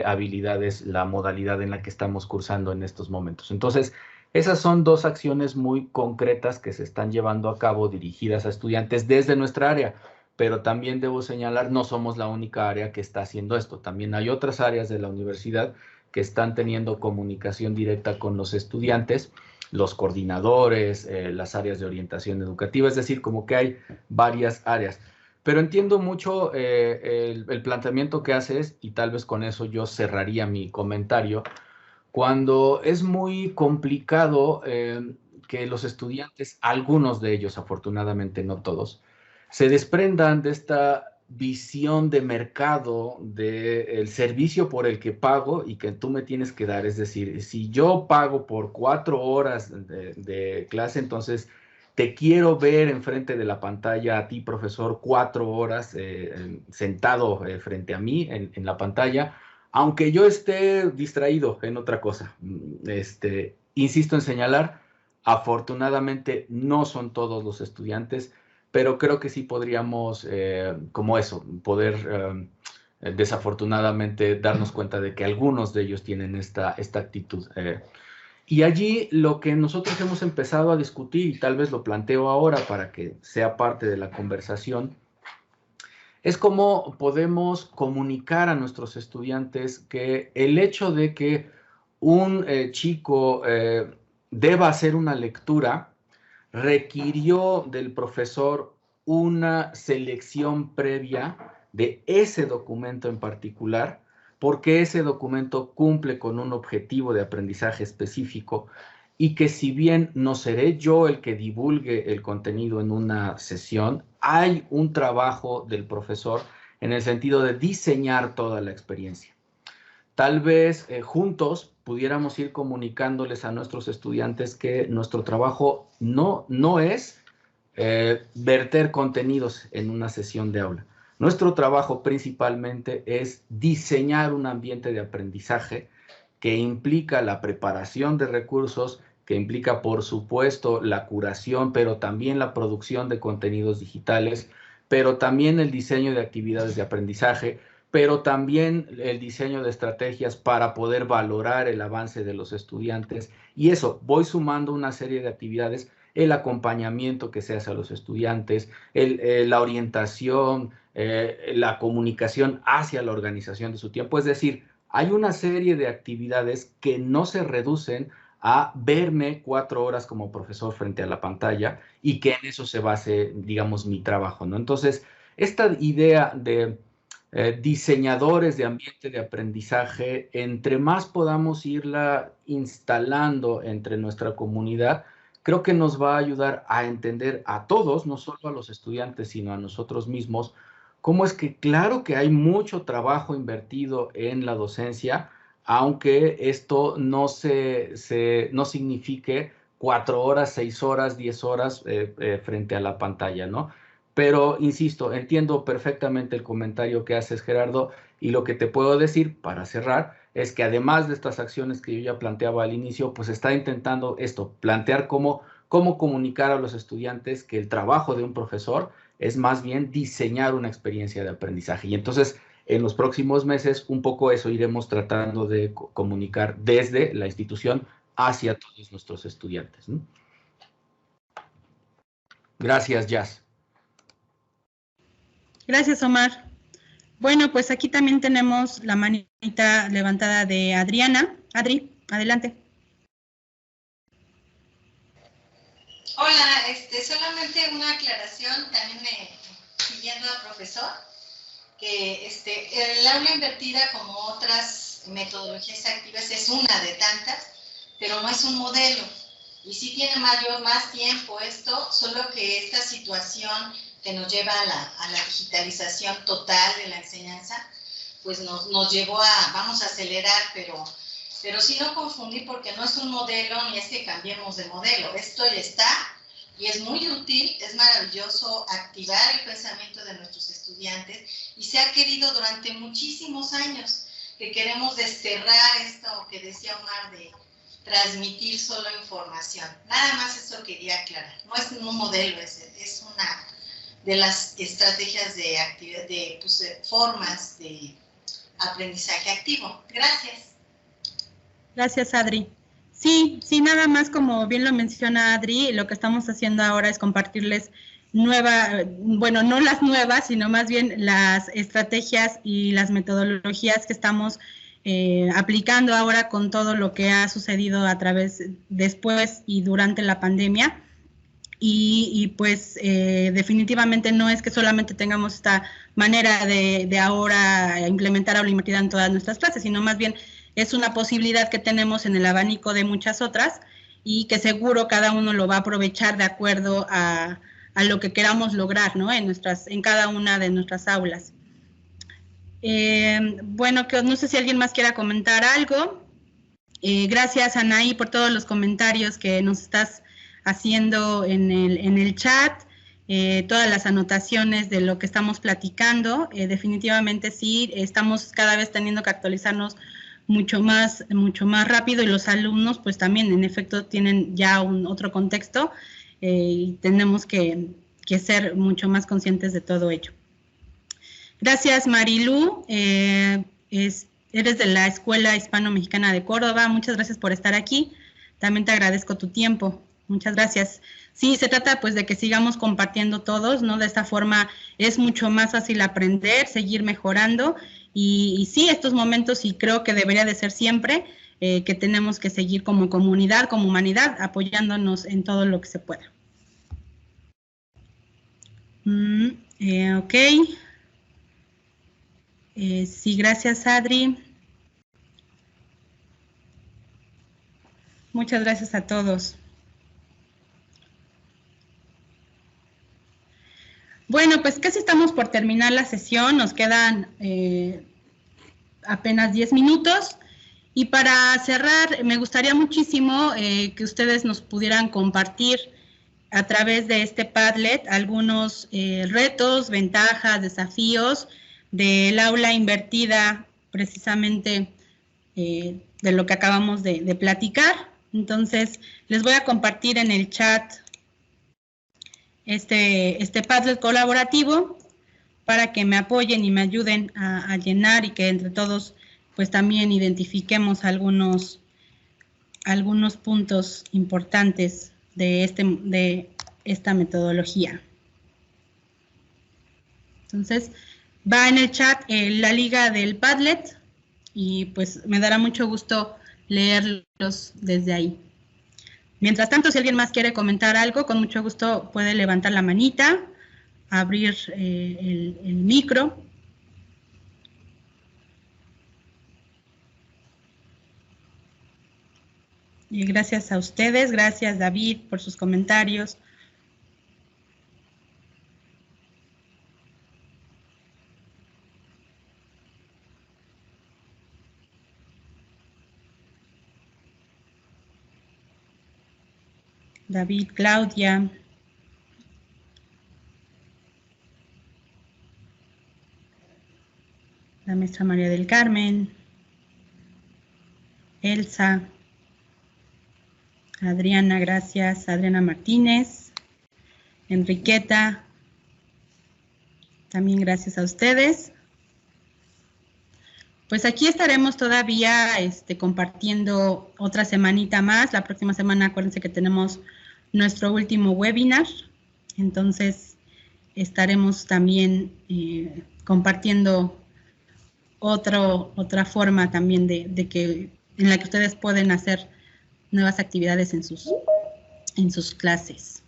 habilidades, la modalidad en la que estamos cursando en estos momentos. Entonces, esas son dos acciones muy concretas que se están llevando a cabo dirigidas a estudiantes desde nuestra área, pero también debo señalar, no somos la única área que está haciendo esto. También hay otras áreas de la universidad que están teniendo comunicación directa con los estudiantes, los coordinadores, las áreas de orientación educativa, es decir, como que hay varias áreas. Pero entiendo mucho el planteamiento que haces y tal vez con eso yo cerraría mi comentario. Cuando es muy complicado que los estudiantes, algunos de ellos, afortunadamente no todos, se desprendan de esta visión de mercado, del servicio por el que pago y que tú me tienes que dar. Es decir, si yo pago por 4 horas de clase, entonces te quiero ver enfrente de la pantalla a ti, profesor, 4 horas sentado frente a mí en la pantalla, aunque yo esté distraído en otra cosa. Insisto en señalar, afortunadamente no son todos los estudiantes, pero creo que sí podríamos, como eso, poder desafortunadamente darnos cuenta de que algunos de ellos tienen esta actitud. Y allí lo que nosotros hemos empezado a discutir, y tal vez lo planteo ahora para que sea parte de la conversación, es cómo podemos comunicar a nuestros estudiantes que el hecho de que un chico deba hacer una lectura requirió del profesor una selección previa de ese documento en particular, porque ese documento cumple con un objetivo de aprendizaje específico y que si bien no seré yo el que divulgue el contenido en una sesión, hay un trabajo del profesor en el sentido de diseñar toda la experiencia. Tal vez juntos pudiéramos ir comunicándoles a nuestros estudiantes que nuestro trabajo no es verter contenidos en una sesión de aula. Nuestro trabajo principalmente es diseñar un ambiente de aprendizaje que implica la preparación de recursos, que implica, por supuesto, la curación, pero también la producción de contenidos digitales, pero también el diseño de actividades de aprendizaje, pero también el diseño de estrategias para poder valorar el avance de los estudiantes. Y eso, voy sumando una serie de actividades, el acompañamiento que se hace a los estudiantes, la orientación, la comunicación hacia la organización de su tiempo. Es decir, hay una serie de actividades que no se reducen a verme 4 horas como profesor frente a la pantalla y que en eso se base, digamos, mi trabajo, ¿no? Entonces, esta idea de diseñadores de ambiente de aprendizaje, entre más podamos irla instalando entre nuestra comunidad, creo que nos va a ayudar a entender a todos, no solo a los estudiantes, sino a nosotros mismos, cómo es que claro que hay mucho trabajo invertido en la docencia, aunque esto no signifique 4 horas, 6 horas, 10 horas frente a la pantalla, ¿no? Pero, insisto, entiendo perfectamente el comentario que haces, Gerardo, y lo que te puedo decir para cerrar es que además de estas acciones que yo ya planteaba al inicio, pues está intentando plantear cómo comunicar a los estudiantes que el trabajo de un profesor es más bien diseñar una experiencia de aprendizaje. Y entonces, en los próximos meses, un poco eso iremos tratando de comunicar desde la institución hacia todos nuestros estudiantes, ¿no? Gracias, Jazz. Gracias, Omar. Bueno, pues aquí también tenemos la manita levantada de Adriana. Adri, adelante. Hola, solamente una aclaración, también siguiendo al profesor, que el aula invertida, como otras metodologías activas, es una de tantas, pero no es un modelo. Y sí tiene más tiempo esto, solo que esta situación que nos lleva a la digitalización total de la enseñanza, pues nos llevó vamos a acelerar, pero sí no confundir, porque no es un modelo ni es que cambiemos de modelo. Esto ya está y es muy útil, es maravilloso activar el pensamiento de nuestros estudiantes y se ha querido durante muchísimos años, que queremos desterrar esto que decía Omar de transmitir solo información. Nada más eso quería aclarar. No es un modelo, es una de las estrategias de actividad, de formas de aprendizaje activo. Gracias. Gracias, Adri. Sí, nada más, como bien lo menciona Adri, lo que estamos haciendo ahora es compartirles no las nuevas, sino más bien las estrategias y las metodologías que estamos aplicando ahora con todo lo que ha sucedido después y durante la pandemia. Y pues definitivamente no es que solamente tengamos esta manera de ahora implementar aula invertida en todas nuestras clases, sino más bien es una posibilidad que tenemos en el abanico de muchas otras y que seguro cada uno lo va a aprovechar de acuerdo a lo que queramos lograr, ¿no? En cada una de nuestras aulas. Bueno, que no sé si alguien más quiera comentar algo. Gracias, Anaí, por todos los comentarios que nos estás haciendo en el chat, todas las anotaciones de lo que estamos platicando. Definitivamente sí, estamos cada vez teniendo que actualizarnos mucho más rápido, y los alumnos pues también en efecto tienen ya otro contexto y tenemos que ser mucho más conscientes de todo ello. Gracias, Marilu. Eres de la Escuela Hispano-Mexicana de Córdoba. Muchas gracias por estar aquí. también te agradezco tu tiempo. Muchas gracias. Sí, se trata pues de que sigamos compartiendo todos, ¿no? De esta forma es mucho más fácil aprender, seguir mejorando y sí, estos momentos, y creo que debería de ser siempre, que tenemos que seguir como comunidad, como humanidad, apoyándonos en todo lo que se pueda. Ok. Sí, gracias, Adri. Muchas gracias a todos. Bueno, pues casi estamos por terminar la sesión, nos quedan apenas 10 minutos. Y para cerrar, me gustaría muchísimo que ustedes nos pudieran compartir a través de este Padlet algunos retos, ventajas, desafíos del aula invertida, precisamente de lo que acabamos de platicar. Entonces, les voy a compartir en el chat este Padlet colaborativo para que me apoyen y me ayuden a llenar y que entre todos pues también identifiquemos algunos puntos importantes de esta metodología. Entonces, va en el chat la liga del Padlet y pues me dará mucho gusto leerlos desde ahí. Mientras tanto, si alguien más quiere comentar algo, con mucho gusto puede levantar la manita, abrir el micro. Y gracias a ustedes, gracias David por sus comentarios. David, Claudia. La maestra María del Carmen. Elsa. Adriana, gracias. Adriana Martínez. Enriqueta. También gracias a ustedes. Pues aquí estaremos todavía compartiendo otra semanita más. La próxima semana, acuérdense que tenemos nuestro último webinar. Entonces, estaremos también compartiendo otra forma también en la que ustedes pueden hacer nuevas actividades en sus clases.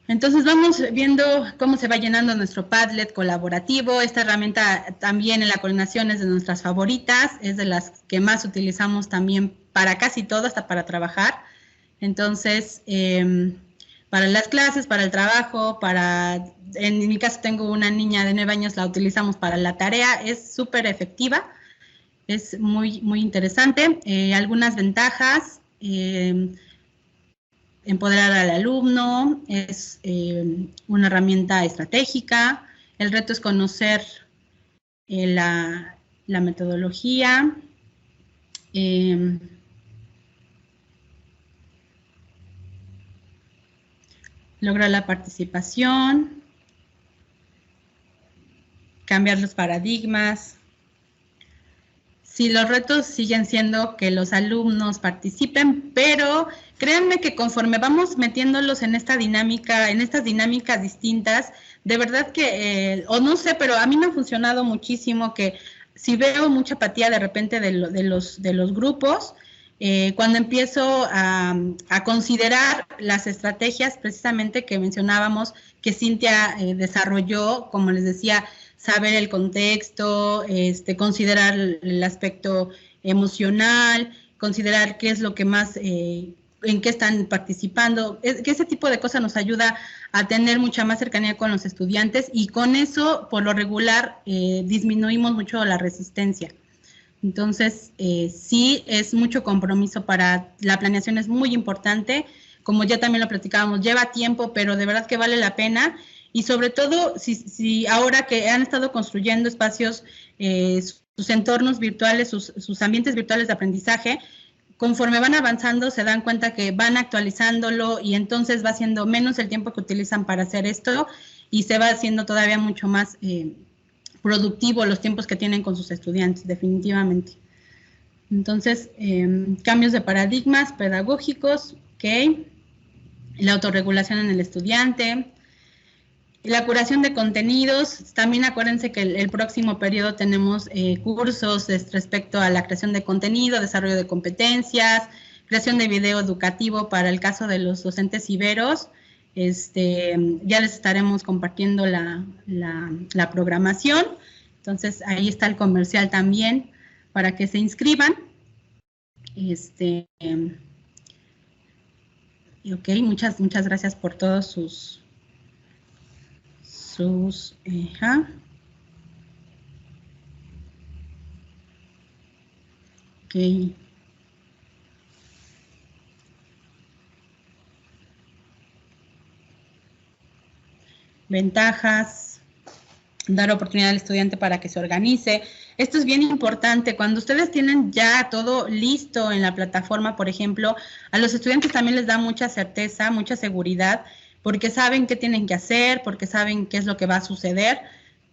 Entonces vamos viendo cómo se va llenando nuestro Padlet colaborativo. Esta herramienta también en la coordinación es de nuestras favoritas, es de las que más utilizamos también para casi todo, hasta para trabajar. Entonces, para las clases, para el trabajo, en mi caso tengo una niña de 9 años, la utilizamos para la tarea, es súper efectiva, es muy, muy interesante. Algunas ventajas, empoderar al alumno, es una herramienta estratégica. El reto es conocer la metodología. Logra la participación. Cambiar los paradigmas. Sí, los retos siguen siendo que los alumnos participen, pero créanme que conforme vamos metiéndolos en estas dinámicas distintas, de verdad que, o no sé, pero a mí me ha funcionado muchísimo que si veo mucha apatía de repente de los grupos, cuando empiezo a considerar las estrategias precisamente que mencionábamos, que Cintia desarrolló, como les decía, saber el contexto, considerar el aspecto emocional, considerar qué es lo que más, en qué están participando, que ese tipo de cosas nos ayuda a tener mucha más cercanía con los estudiantes y con eso, por lo regular, disminuimos mucho la resistencia. Entonces, sí, es mucho compromiso la planeación es muy importante, como ya también lo platicábamos, lleva tiempo, pero de verdad que vale la pena. Y sobre todo, si ahora que han estado construyendo espacios, sus entornos virtuales, sus ambientes virtuales de aprendizaje, conforme van avanzando se dan cuenta que van actualizándolo y entonces va siendo menos el tiempo que utilizan para hacer esto y se va haciendo todavía mucho más productivo los tiempos que tienen con sus estudiantes, definitivamente. Entonces, cambios de paradigmas pedagógicos, ok. La autorregulación en el estudiante, la curación de contenidos. También acuérdense que el próximo periodo tenemos cursos respecto a la creación de contenido, desarrollo de competencias, creación de video educativo para el caso de los docentes iberos. Ya les estaremos compartiendo la programación. Entonces, ahí está el comercial también para que se inscriban. Ok, muchas gracias por todos sus ok. Ventajas, dar oportunidad al estudiante para que se organice. Esto es bien importante. Cuando ustedes tienen ya todo listo en la plataforma, por ejemplo, a los estudiantes también les da mucha certeza, mucha seguridad, porque saben qué tienen que hacer, porque saben qué es lo que va a suceder,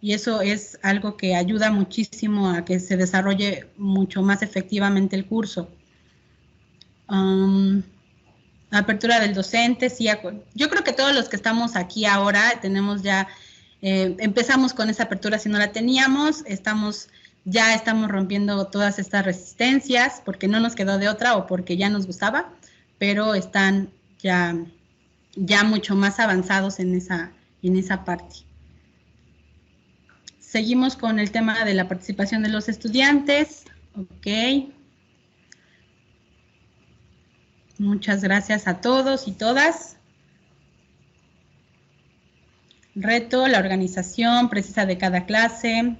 y eso es algo que ayuda muchísimo a que se desarrolle mucho más efectivamente el curso. Apertura del docente, sí, yo creo que todos los que estamos aquí ahora tenemos ya, empezamos con esa apertura si no la teníamos, ya estamos rompiendo todas estas resistencias porque no nos quedó de otra o porque ya nos gustaba, pero están ya mucho más avanzados en esa parte. Seguimos con el tema de la participación de los estudiantes. Ok. Muchas gracias a todos y todas. Reto, la organización precisa de cada clase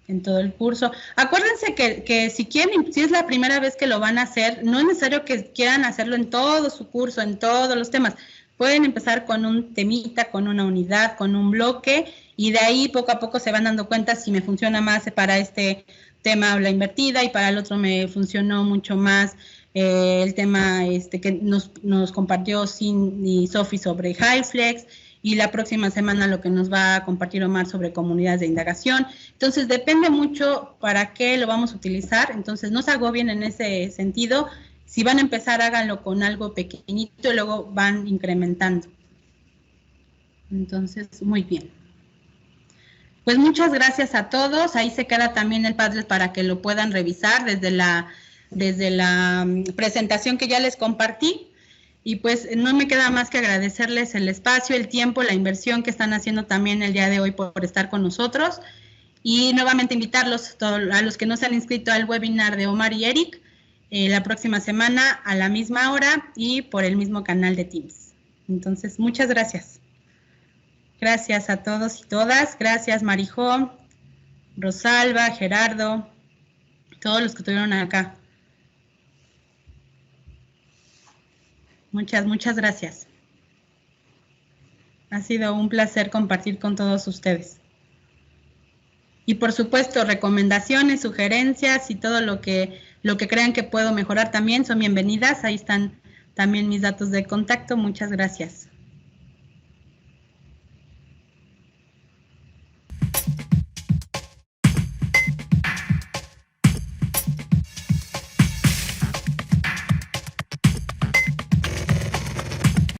en todo el curso. Acuérdense que si quieren, si es la primera vez que lo van a hacer, no es necesario que quieran hacerlo en todo su curso, en todos los temas. Pueden empezar con un temita, con una unidad, con un bloque, y de ahí poco a poco se van dando cuenta si me funciona más para este tema aula invertida y para el otro me funcionó mucho más el tema que nos compartió Sin y Sofi sobre HighFlex, y la próxima semana lo que nos va a compartir Omar sobre comunidades de indagación. Entonces depende mucho para qué lo vamos a utilizar, entonces no se agobien en ese sentido. Si van a empezar, háganlo con algo pequeñito y luego van incrementando. Entonces, muy bien. Pues muchas gracias a todos. Ahí se queda también el Padlet para que lo puedan revisar desde la presentación que ya les compartí. Y pues no me queda más que agradecerles el espacio, el tiempo, la inversión que están haciendo también el día de hoy por estar con nosotros. Y nuevamente invitarlos a los que no se han inscrito al webinar de Omar y Eric, la próxima semana a la misma hora y por el mismo canal de Teams. Entonces, muchas gracias. Gracias a todos y todas. Gracias, Marijó, Rosalba, Gerardo, todos los que estuvieron acá. Muchas gracias. Ha sido un placer compartir con todos ustedes. Y por supuesto, recomendaciones, sugerencias y todo lo que crean que puedo mejorar también son bienvenidas. Ahí están también mis datos de contacto. Muchas gracias.